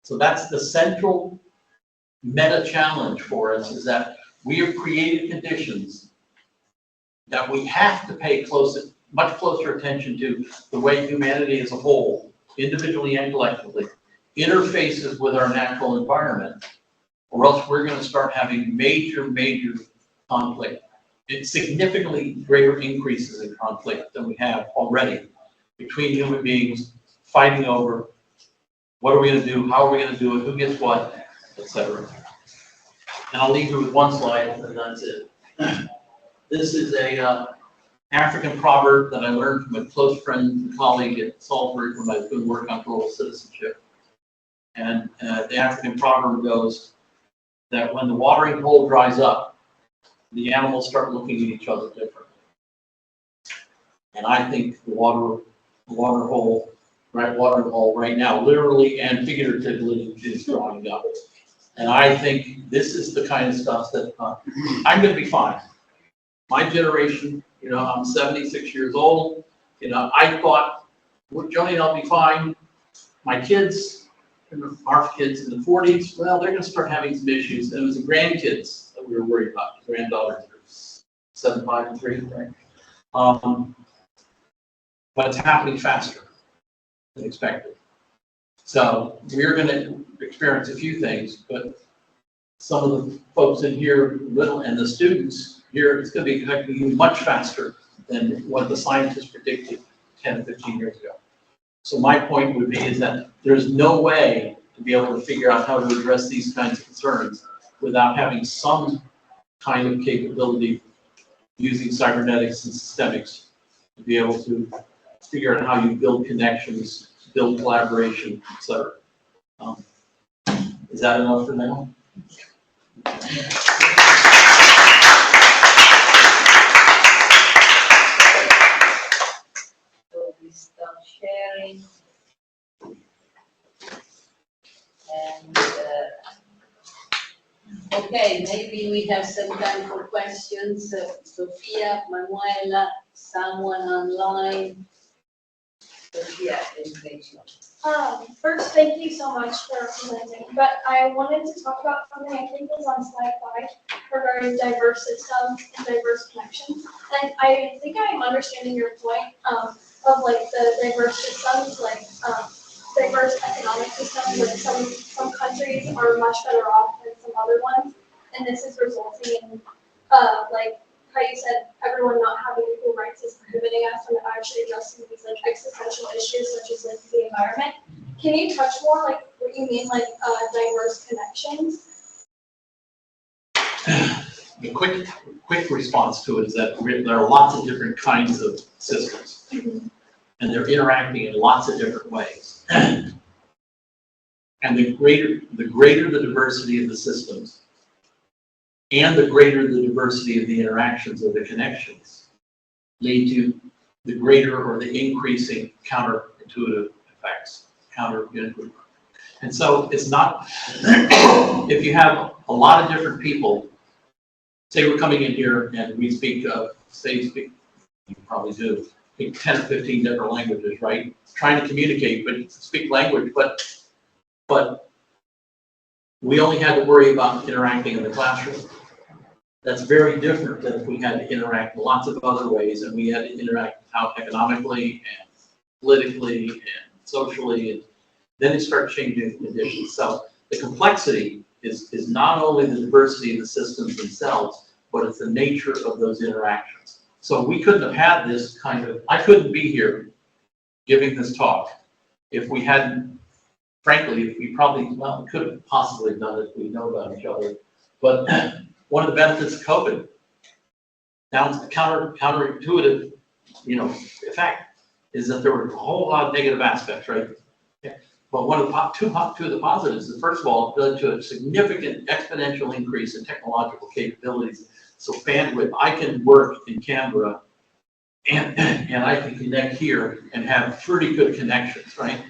So that's the central meta challenge for us, is that we have created conditions that we have to pay much closer attention to the way humanity as a whole, individually and collectively, interfaces with our natural environment, or else we're going to start having major conflict. It's significantly greater increases in conflict than we have already between human beings fighting over what are we going to do, how are we going to do it, who gets what, etc. And I'll leave you with one slide, and that's it. This is a African proverb that I learned from a close friend and colleague at Salford when I was doing work on global citizenship. And the African proverb goes that when the watering hole dries up, the animals start looking at each other differently. And I think the watering hole right now, literally and figuratively, is drawing up. And I think this is the kind of stuff that I'm going to be fine. My generation, you know, I'm 76 years old. You know, I thought, Joni and I'll be fine. My kids, our kids in the 40s, well, they're going to start having some issues. And it was the grandkids that we were worried about. The granddaughters are 7, 5, and 3, right? But it's happening faster than expected. So we're going to experience a few things, but some of the folks in here, and the students here, it's going to be affecting you much faster than what the scientists predicted 10, 15 years ago. So my point would be is that there's no way to be able to figure out how to address these kinds of concerns without having some kind of capability using cybernetics and systemics to be able to figure out how you build connections, build collaboration, et cetera. Is that enough for now? So we start sharing. And, okay, maybe we have some time for questions. Sophia, Manuela, someone online. Sophia, please. First, thank you so much for presenting, but I wanted to talk about something I think was on slide 5 regarding diverse systems and diverse connections. And I think I'm understanding your point of like the diverse systems, like diverse economic systems, like some countries are much better off than some other ones, and this is resulting in like how you said everyone not having equal rights is prohibiting us from actually addressing these like existential issues such as like the environment. Can you touch more like what you mean like diverse connections? The quick response to it is that there are lots of different kinds of systems, and they're interacting in lots of different ways. And the greater the diversity of the systems, and the greater the diversity of the interactions or the connections, lead to the greater or the increasing counterintuitive effects. And so it's not, if you have a lot of different people, say we're coming in here and we speak, you probably do, speak 10 or 15 different languages, right? Trying to communicate, but speak language, but we only had to worry about interacting in the classroom. That's very different than if we had to interact in lots of other ways, and we had to interact how economically and politically and socially, and then it starts changing conditions. So the complexity is not only the diversity of the systems themselves, but it's the nature of those interactions. So we couldn't have had this kind of, I couldn't be here giving this talk if we hadn't, frankly, we probably, well, we could have possibly done it if we know about each other, but one of the benefits of COVID, now the counterintuitive, effect is that there were a whole lot of negative aspects, right? But one of the two of the positives is, first of all, it led to a significant exponential increase in technological capabilities. So bandwidth, I can work in Canberra and I can connect here and have pretty good connections, right?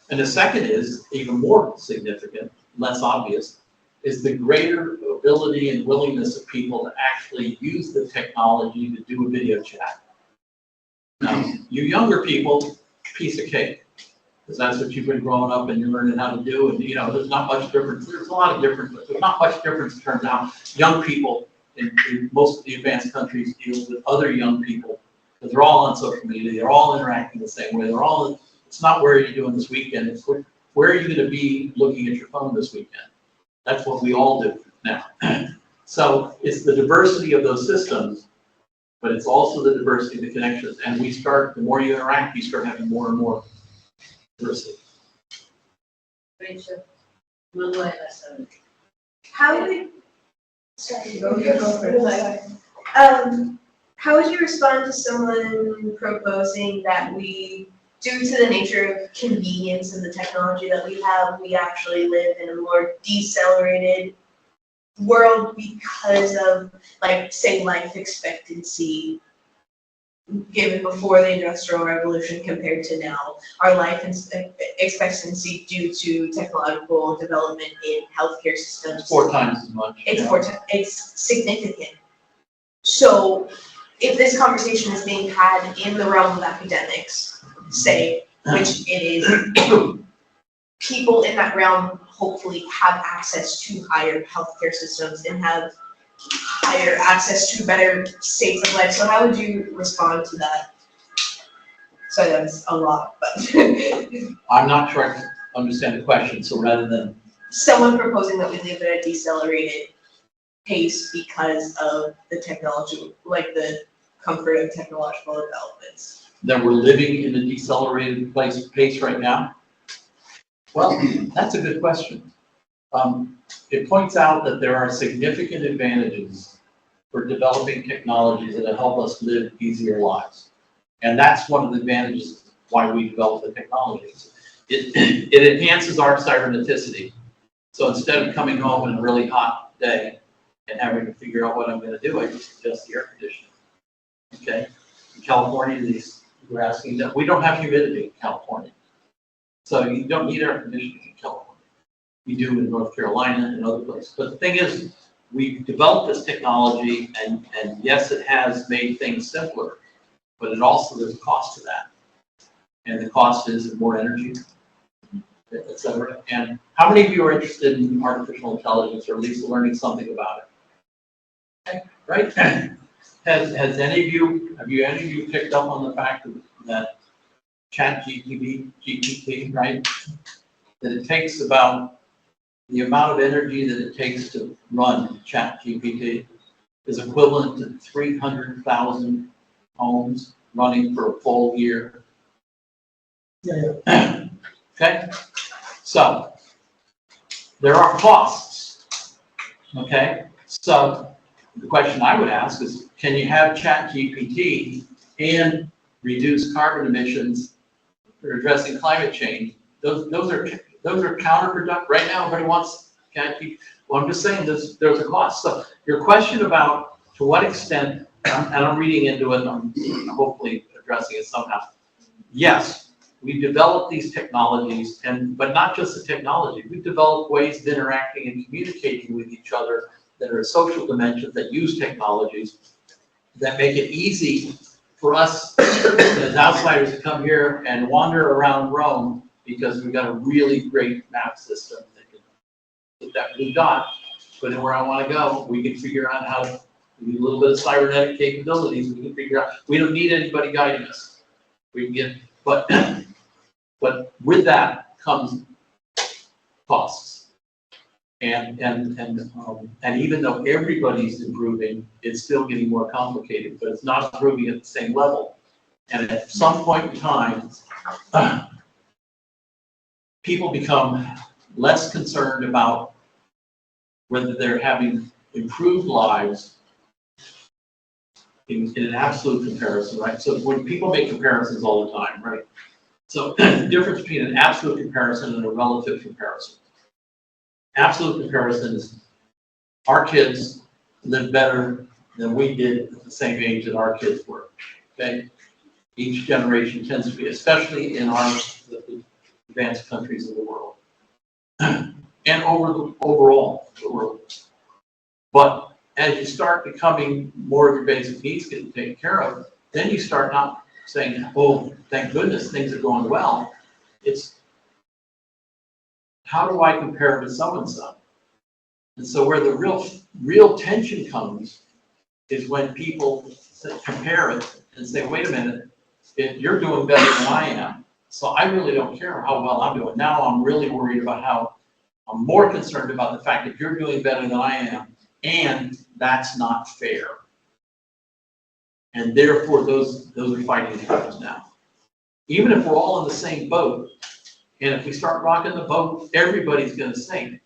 And the second is even more significant, less obvious, is the greater ability and willingness of people to actually use the technology to do a video chat. Now, you younger people, piece of cake, because that's what you've been growing up and you're learning how to do, and there's not much difference. There's a lot of difference, but there's not much difference in terms of how young people in most of the advanced countries deal with other young people, because they're all on social media, they're all interacting the same way, it's not where are you doing this weekend, it's where are you going to be looking at your phone this weekend. That's what we all do now. So it's the diversity of those systems, but it's also the diversity of the connections. And the more you interact, you start having more and more diversity. Rachel, Manuela, sorry. How would, sorry, Go first. how would you respond to someone proposing that we, due to the nature of convenience and the technology that we have, we actually live in a more decelerated world because of, like, say, life expectancy given before the Industrial Revolution compared to now, our life expectancy due to technological development in healthcare systems. 4 times as much. It's significant. So if this conversation is being had in the realm of academics, say, which it is, people in that realm hopefully have access to higher healthcare systems and have higher access to better states of life. So how would you respond to that? Sorry, that's a lot, but I'm not sure I understand the question, so rather than someone proposing that we live at a decelerated pace because of the technology, like the comfort of technological developments. That we're living in a decelerated pace right now? Well, that's a good question. It points out that there are significant advantages for developing technologies that help us live easier lives. And that's one of the advantages why we develop the technologies. It enhances our cyberneticity. So instead of coming home on a really hot day and having to figure out what I'm going to do, I just adjust the air conditioning. Okay? In California, we're asking that we don't have humidity in California. So you don't need air conditioning in California. You do in North Carolina and other places. But the thing is, we've developed this technology, and yes, it has made things simpler, but it also, there's a cost to that. And the cost is more energy, et cetera. And how many of you are interested in artificial intelligence, or at least learning something about it? Okay, right? Has any of you, have any of you picked up on the fact that GPT, right? That it takes about the amount of energy that it takes to run ChatGPT is equivalent to 300,000 homes running for a full year. Yeah. Okay, so there are costs. Okay, so the question I would ask is, can you have ChatGPT and reduce carbon emissions for addressing climate change? Those are counterproductive. Right now, everybody wants ChatGPT. Well, I'm just saying there's a cost. So your question about to what extent, and I'm reading into it, and I'm hopefully addressing it somehow. Yes, we developed these technologies, but not just the technology. We've developed ways of interacting and communicating with each other that are social dimensions that use technologies that make it easy for us as outsiders to come here and wander around Rome, because we've got a really great map system that we've got. But then where I want to go, we can figure out how to do a little bit of cybernetic capabilities. We can figure out, we don't need anybody guiding us. We can get, but with that comes costs. And even though everybody's improving, it's still getting more complicated, but it's not improving at the same level. And at some point in time, people become less concerned about whether they're having improved lives in an absolute comparison, right? So when people make comparisons all the time, right? So the difference between an absolute comparison and a relative comparison. Absolute comparison is our kids live better than we did at the same age that our kids were, okay? Each generation tends to be, especially in the advanced countries of the world, and overall the world. But as you start becoming more of your basic needs getting taken care of, then you start not saying, oh, thank goodness things are going well. It's, how do I compare to so-and-so? And so where the real tension comes is when people compare it and say, wait a minute, you're doing better than I am, so I really don't care how well I'm doing. Now I'm really worried about how, I'm more concerned about the fact that you're doing better than I am, and that's not fair. And therefore, those are fighting issues now. Even if we're all in the same boat, and if we start rocking the boat, everybody's going to sink.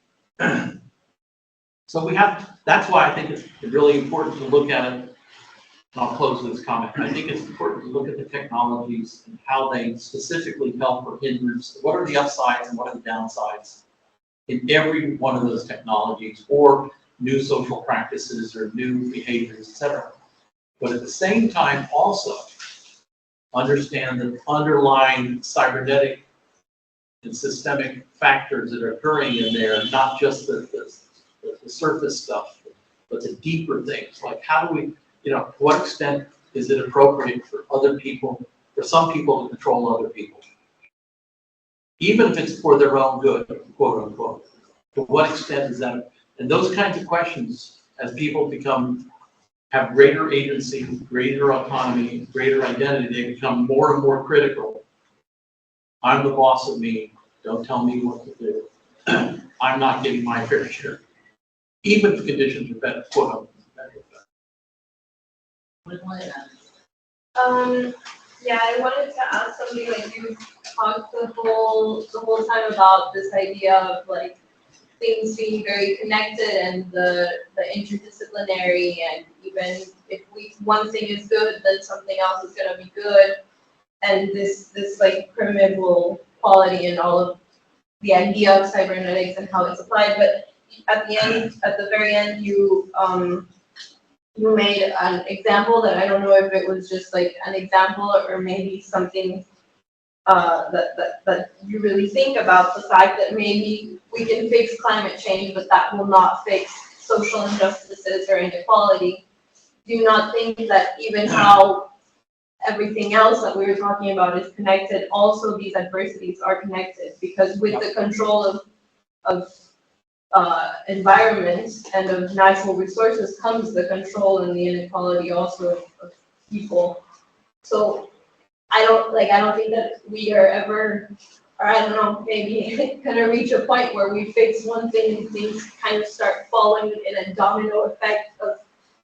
So that's why I think it's really important to look at it. And I'll close with this comment. I think it's important to look at the technologies and how they specifically help or hinder. What are the upsides and what are the downsides in every one of those technologies, or new social practices or new behaviors, etc. But at the same time, also understand the underlying cybernetic and systemic factors that are occurring in there, not just the surface stuff, but the deeper things. Like, how do we, to what extent is it appropriate for other people, for some people to control other people? Even if it's for their own good, quote unquote. To what extent is that? And those kinds of questions, as people have greater agency, greater autonomy, greater identity, they become more and more critical. I'm the boss of me. Don't tell me what to do. I'm not getting my fair share. Even if conditions are better, quote unquote, better. Yeah, I wanted to ask something, like you talked the whole time about this idea of like things being very connected and the interdisciplinary, and even if one thing is good, then something else is gonna be good. And this like permeable quality and all of the idea of cybernetics and how it's applied. But at the very end, you made an example that I don't know if it was just like an example or maybe something that you really think about, the fact that maybe we can fix climate change, but that will not fix social injustices or inequality. Do you not think that even how everything else that we were talking about is connected, also these adversities are connected? Because with the control of environment and of natural resources comes the control and the inequality also of people. So I don't think that we are ever, or I don't know, maybe gonna reach a point where we fix one thing and things kind of start falling in a domino effect of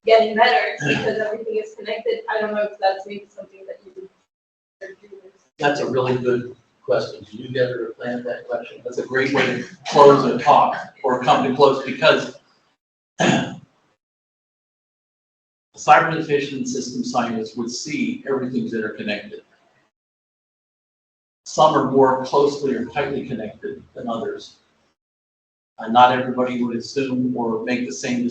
getting better because everything is connected. I don't know if that's maybe something that you would do. That's a really good question. Did you get her to plan that question? That's a great way to close a talk or come to close, because cybernetician and system scientists would see everything's interconnected. Some are more closely or tightly connected than others. And not everybody would assume or make the same,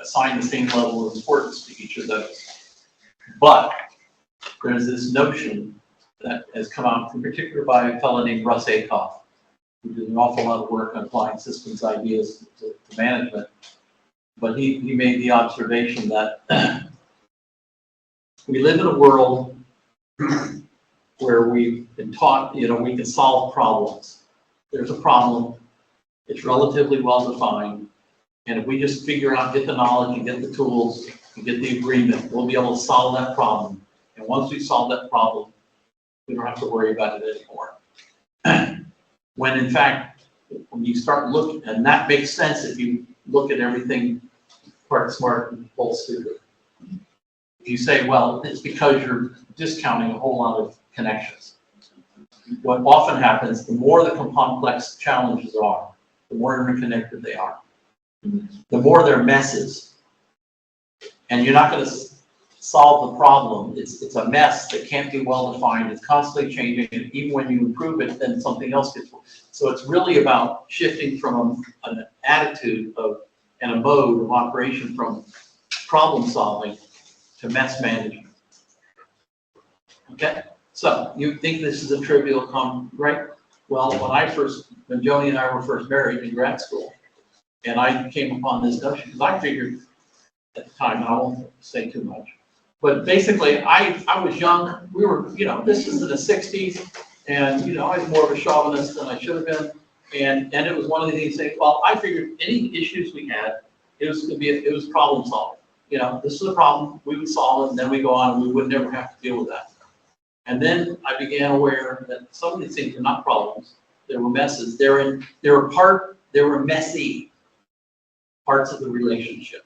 assign the same level of importance to each of those. But there's this notion that has come out in particular by a fellow named Russ Akoff, who did an awful lot of work on applying systems ideas to management. But he made the observation that we live in a world where we've been taught, we can solve problems. There's a problem, it's relatively well defined, and if we just figure out, get the knowledge and get the tools and get the agreement, we'll be able to solve that problem. And once we solve that problem, we don't have to worry about it anymore. When in fact, when you start looking, and that makes sense if you look at everything part smart and whole stupid. If you say, well, it's because you're discounting a whole lot of connections. What often happens, the more the complex challenges are, the more interconnected they are. The more they're messes. And you're not going to solve the problem. It's a mess that can't be well defined. It's constantly changing, and even when you improve it, then something else gets. So it's really about shifting from an attitude of and a mode of operation from problem solving to mess management. Okay, so you think this is a trivial right? Well, when Joni and I were first married in grad school, and I came upon this notion, because I figured at the time, and I won't say too much, but basically I was young, we were, this is in the 60s, and I was more of a chauvinist than I should have been, and it was one of the things saying, well, I figured any issues we had, it was problem solving. This is a problem, we would solve it, and then we go on, and we would never have to deal with that. And then I began aware that some of these things are not problems, they were messes. They were messy parts of the relationship.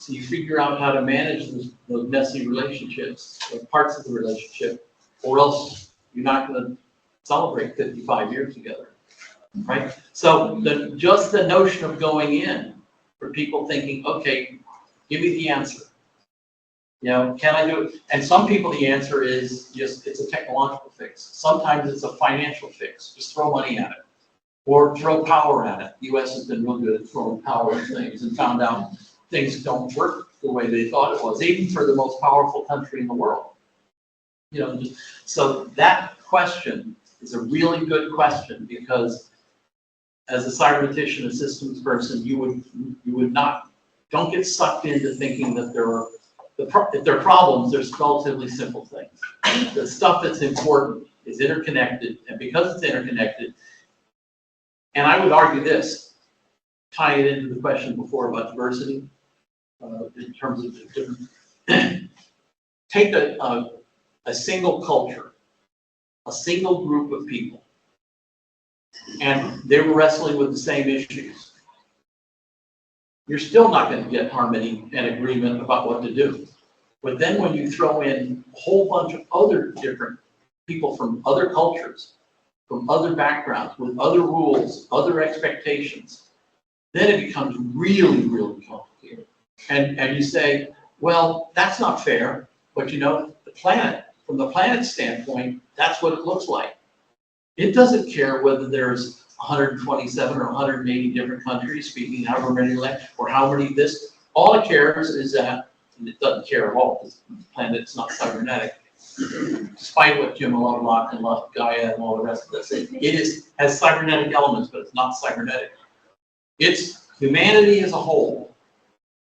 So you figure out how to manage those messy relationships, or parts of the relationship, or else you're not going to celebrate 55 years together, right? So just the notion of going in, for people thinking, okay, give me the answer. Can I do it? And some people, the answer is just, it's a technological fix. Sometimes it's a financial fix. Just throw money at it. Or throw power at it. The US has been real good at throwing power at things and found out things don't work the way they thought it was, even for the most powerful country in the world. So that question is a really good question, because as a cybernetician, a systems person, you would not, don't get sucked into thinking that if there are problems, there's relatively simple things. The stuff that's important is interconnected, and because it's interconnected, and I would argue this, tying it into the question before about diversity, in terms of different, take a single culture, a single group of people, and they were wrestling with the same issues. You're still not going to get harmony and agreement about what to do. But then when you throw in a whole bunch of other different people from other cultures, from other backgrounds, with other rules, other expectations, then it becomes really, really complicated. And you say, well, that's not fair, but you know, the planet, from the planet's standpoint, that's what it looks like. It doesn't care whether there's 127 or 180 different countries speaking however many languages, or how many this. All it cares is that, and it doesn't care at all, because the planet's not cybernetic, despite what Jim Lovelock and Gaia and all the rest of this. It has cybernetic elements, but it's not cybernetic. It's humanity as a whole,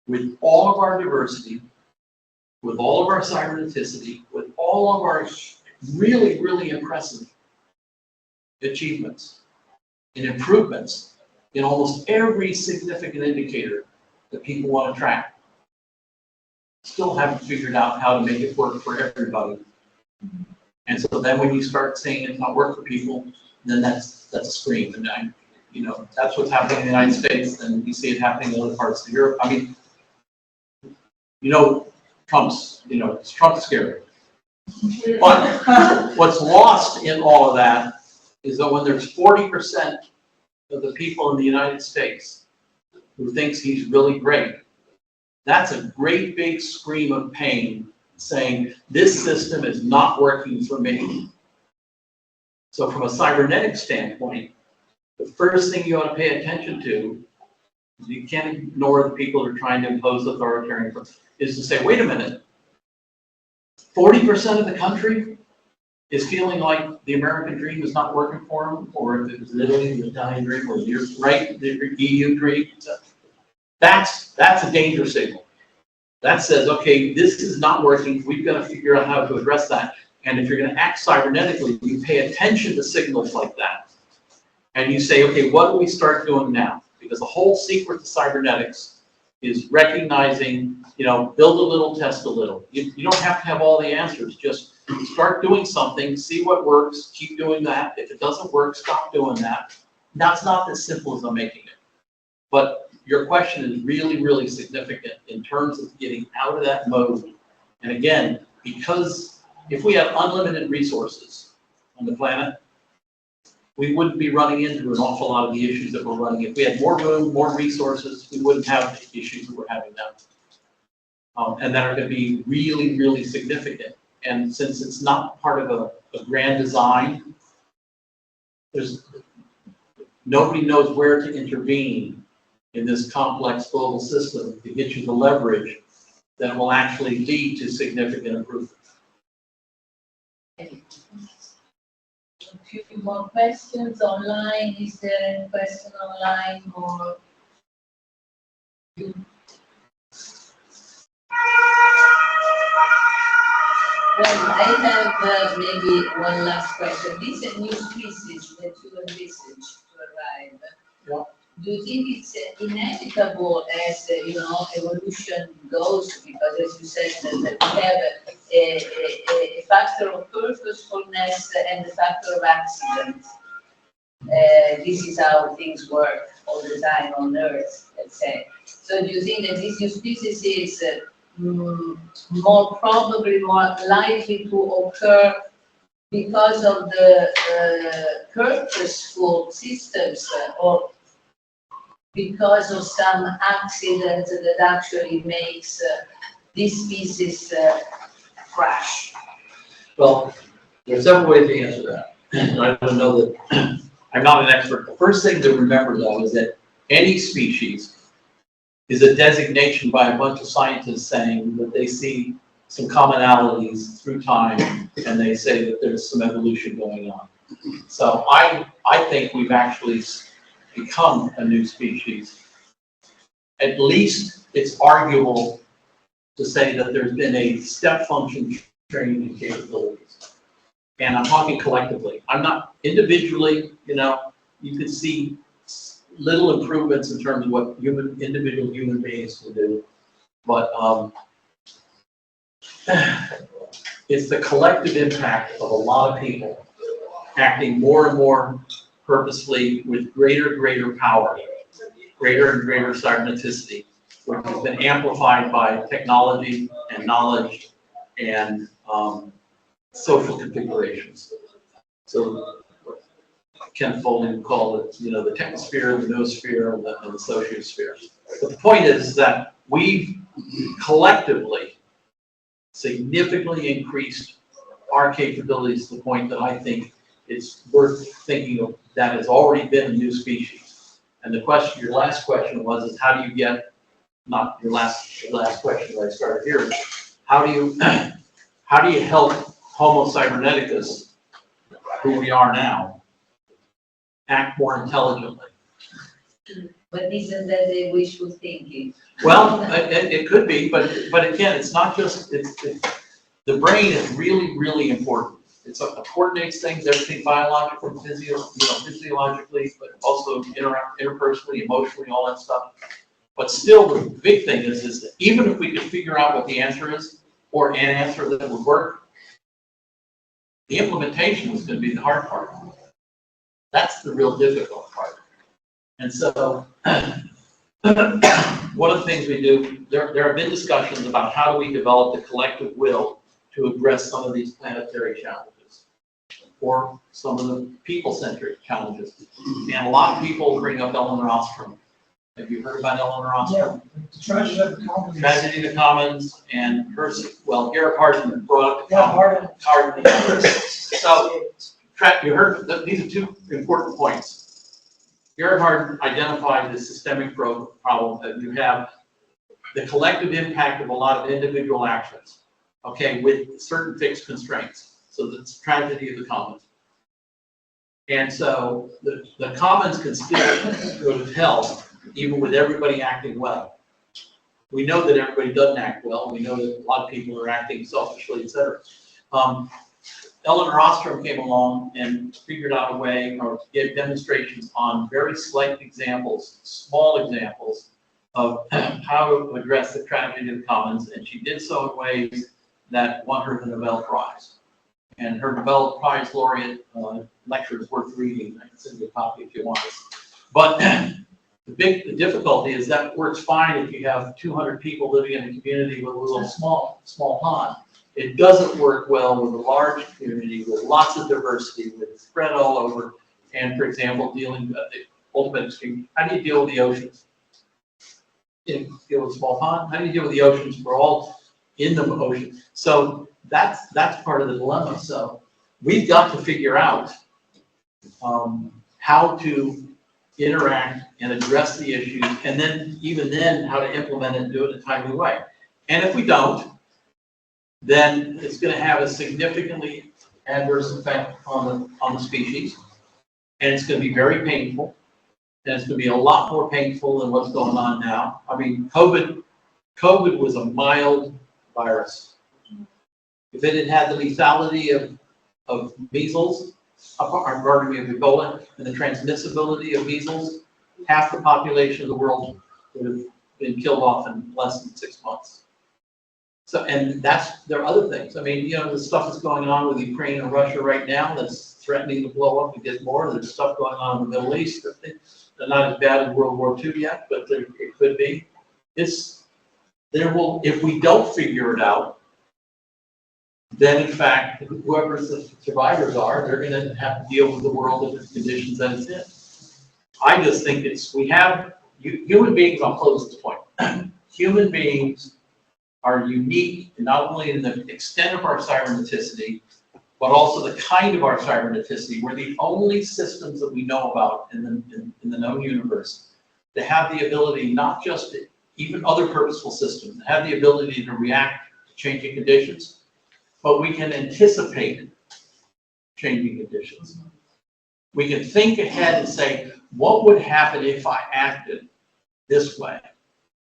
with all of our diversity, with all of our cyberneticity, with all of our really, really impressive achievements and improvements in almost every significant indicator that people want to track. Still haven't figured out how to make it work for everybody. And so then when you start saying it's not work for people, then that's a scream. And you know, that's what's happening in the United States, and you see it happening in other parts of Europe. I mean, you know, Trump's scary. But what's lost in all of that is that when there's 40% of the people in the United States who thinks he's really great, that's a great big scream of pain saying, this system is not working for me. So from a cybernetic standpoint, the first thing you ought to pay attention to, you can't ignore the people who are trying to impose authoritarian, is to say, wait a minute, 40% of the country is feeling like the American dream is not working for them, or if it was literally the Italian dream, or the EU dream. That's a danger signal. That says, okay, this is not working. We've got to figure out how to address that. And if you're going to act cybernetically, you pay attention to signals like that. And you say, okay, what do we start doing now? Because the whole secret to cybernetics is recognizing, you know, build a little, test a little. You don't have to have all the answers. Just start doing something, see what works, keep doing that. If it doesn't work, stop doing that. That's not as simple as I'm making it. But your question is really, really significant in terms of getting out of that mode. And again, because if we have unlimited resources on the planet, we wouldn't be running into an awful lot of the issues that we're running. If we had more room, more resources, we wouldn't have the issues that we're having now. And that are going to be really, really significant. And since it's not part of a grand design, nobody knows where to intervene in this complex global system to get you the leverage that will actually lead to significant improvement. A few more questions online. Is there any question online or? Well, I have maybe one last question. This is a new species that you envisage to arrive. Yeah. Do you think it's inevitable as evolution goes? Because as you said, that we have a factor of purposefulness and a factor of accident. This is how things work all the time on Earth, let's say. So do you think that this new species is more likely to occur because of the purposeful systems or because of some accident that actually makes this species crash? Well, there's several ways to answer that. And I don't know that, I'm not an expert. The first thing to remember, though, is that any species is a designation by a bunch of scientists saying that they see some commonalities through time, and they say that there's some evolution going on. So I think we've actually become a new species. At least it's arguable to say that there's been a step function change in capabilities. And I'm talking collectively. I'm not individually, you could see little improvements in terms of what individual human beings can do. But it's the collective impact of a lot of people acting more and more purposefully with greater and greater power, greater and greater cyberneticity, which has been amplified by technology and knowledge and social configurations. So Ken Folding called it, the technosphere, the noosphere, and the sociosphere. But the point is that we've collectively significantly increased our capabilities to the point that I think it's worth thinking of that has already been a new species. And the question, your last question was, is how do you get, not your last question that I started here, how do you help Homo Cyberneticus, who we are now, act more intelligently? But isn't that the wishful thinking? Well, it could be, but again, it's not just, the brain is really, really important. It coordinates things, everything biologically, physiologically, but also interpersonally, emotionally, all that stuff. But still, the big thing is that even if we could figure out what the answer is, or an answer that would work, the implementation is going to be the hard part. That's the real difficult part. And so, one of the things we do, there have been discussions about how do we develop the collective will to address some of these planetary challenges, or some of the people-centric challenges. And a lot of people bring up Eleanor Ostrom. Have you heard about Eleanor Ostrom? Yeah, the tragedy of the commons. Tragedy of the Commons, and Garrett Hardin brought up the Yeah, Hardin. So, you heard, these are two important points. Garrett Hardin identified the systemic growth problem that you have the collective impact of a lot of individual actions, okay, with certain fixed constraints. So that's tragedy of the commons. And so the commons can still go to hell, even with everybody acting well. We know that everybody doesn't act well. We know that a lot of people are acting selfishly, et cetera. Eleanor Ostrom came along and figured out a way, or gave demonstrations on very select examples, small examples, of how to address the tragedy of the commons, and she did so in ways that won her the Nobel Prize. And her Nobel Prize laureate lecture is worth reading. I can send you a copy if you want it. But the difficulty is that works fine if you have 200 people living in a community with a little small pond. It doesn't work well with a large community with lots of diversity, with spread all over. And for example, dealing with the ultimate extreme, how do you deal with the oceans? You deal with a small pond. How do you deal with the oceans? We're all in the ocean. So that's part of the dilemma. So we've got to figure out how to interact and address the issues, and then even then how to implement it and do it in a timely way. And if we don't, then it's going to have a significantly adverse effect on the species, and it's going to be very painful, and it's going to be a lot more painful than what's going on now. I mean, COVID was a mild virus. If it had had the lethality of measles, of Ebola, and the transmissibility of measles, half the population of the world would have been killed off in less than 6 months. So, and there are other things. I mean, the stuff that's going on with Ukraine and Russia right now that's threatening to blow up and get more. There's stuff going on in the Middle East. They're not as bad as World War II yet, but it could be. If we don't figure it out, then in fact, whoever the survivors are, they're going to have to deal with the world and the conditions that it's in. I just think human beings, I'll close this point. Human beings are unique, not only in the extent of our cyberneticity, but also the kind of our cyberneticity. We're the only systems that we know about in the known universe that have the ability, not just even other purposeful systems, that have the ability to react to changing conditions, but we can anticipate changing conditions. We can think ahead and say, what would happen if I acted this way?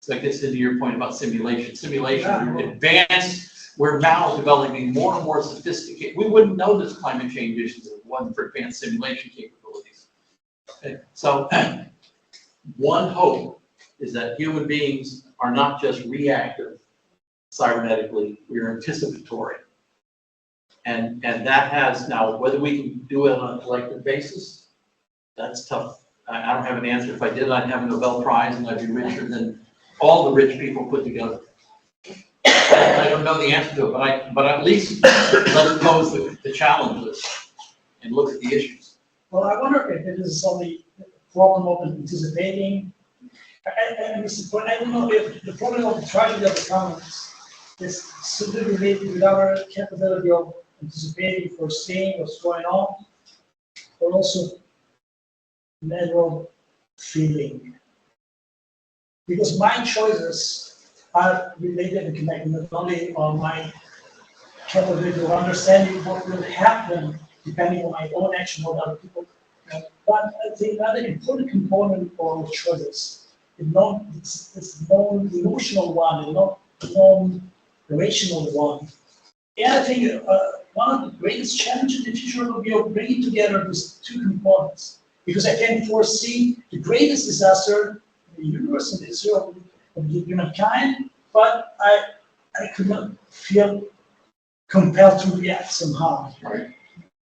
So that gets into your point about simulation. Simulation, advanced, we're now developing more and more sophisticated. We wouldn't know this climate change issues if it wasn't for advanced simulation capabilities. Okay. So one hope is that human beings are not just reactive cybernetically, we're anticipatory. And that has now, whether we can do it on a collective basis, that's tough. I don't have an answer. If I did, I'd have a Nobel Prize and I'd be richer than all the rich people put together. I don't know the answer to it, but at least let's pose the challenges and look at the issues. Well, I wonder if it is only a problem of anticipating. And I don't know if the problem of the tragedy of the commons is simply related with our capability of anticipating, foreseeing what's going on, or also a matter of feeling. Because my choices are related and connected not only on my capability of understanding what will happen depending on my own action or other people, but I think another important component of choices is this non-emotional one, and not non-relational one. And I think one of the greatest challenges in the future will be of bringing together these two components, because I can foresee the greatest disaster in the universe and the history of humankind, but I could not feel compelled to react somehow. Right.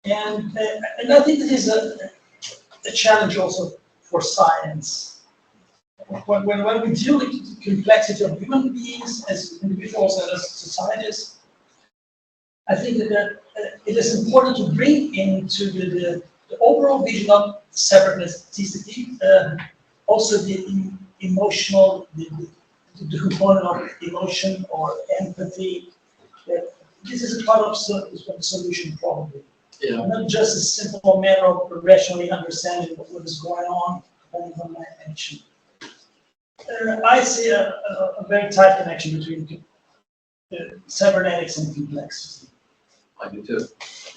And I think this is a challenge also for science. When we deal with the complexity of human beings as individuals and as societies, I think that it is important to bring into the overall vision of cyberneticity also the emotional, the component of emotion or empathy. This is a part of the solution probably. Yeah. Not just a simple matter of rationally understanding what is going on depending on my action. I see a very tight connection between cybernetics and complexity. I do too.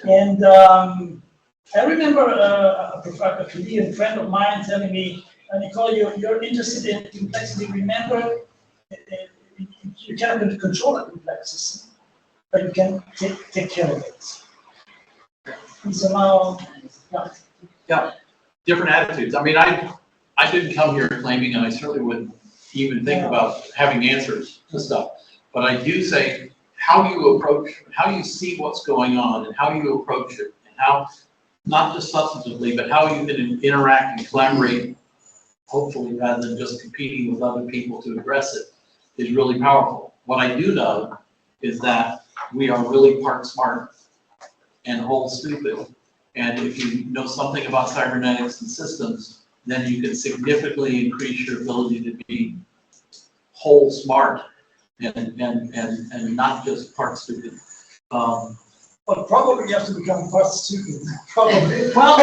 And I remember a Canadian friend of mine telling me, Nicole, you're interested in complexity. Remember, you cannot control the complexity, but you can take care of it. And somehow, Yeah, different attitudes. I mean, I didn't come here claiming, and I certainly wouldn't even think about having answers to stuff. But I do say how you see what's going on and how you approach it, and how, not just substantively, but how you can interact and collaborate, hopefully rather than just competing with other people to address it, is really powerful. What I do know is that we are really part smart and whole stupid. And if you know something about cybernetics and systems, then you can significantly increase your ability to be whole smart and not just part stupid. but probably you have to become part stupid. Probably. Well,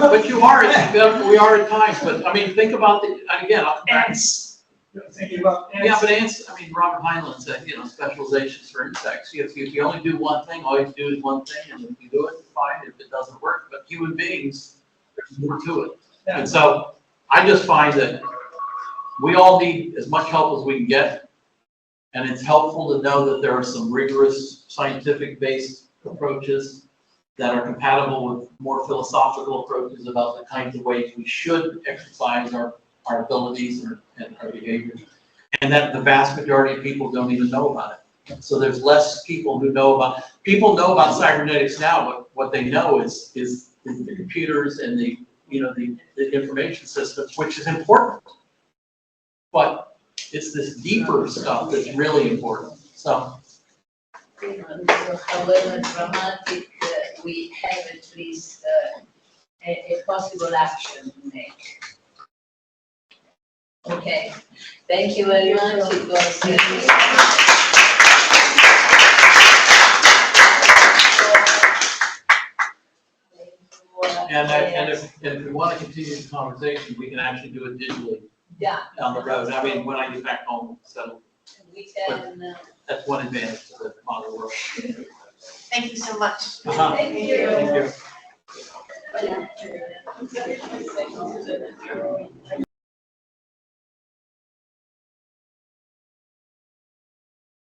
but you are, we are at times, but I mean, think about and again, I'll come back. Ants. You're thinking about ants. Yeah, but ants, I mean, Robert Heinlein said, specializations for insects. If you only do one thing, all you do is one thing, and if you do it, fine. If it doesn't work, but human beings, there's more to it. Yeah. And so I just find that we all need as much help as we can get. And it's helpful to know that there are some rigorous scientific-based approaches that are compatible with more philosophical approaches about the kinds of ways we should exercise our abilities and our behaviors. And that the vast majority of people don't even know about it. So there's less people who know about, people know about cybernetics now, but what they know is the computers and the information systems, which is important. But it's this deeper stuff that's really important. So. However dramatic, we have at least a possible action to make. Okay, thank you very much. It was And if we want to continue the conversation, we can actually do it digitally yeah, down the road. I mean, when I get back home, so we can. that's one advantage of the modern world. Thank you so much. Thank you. Thank you.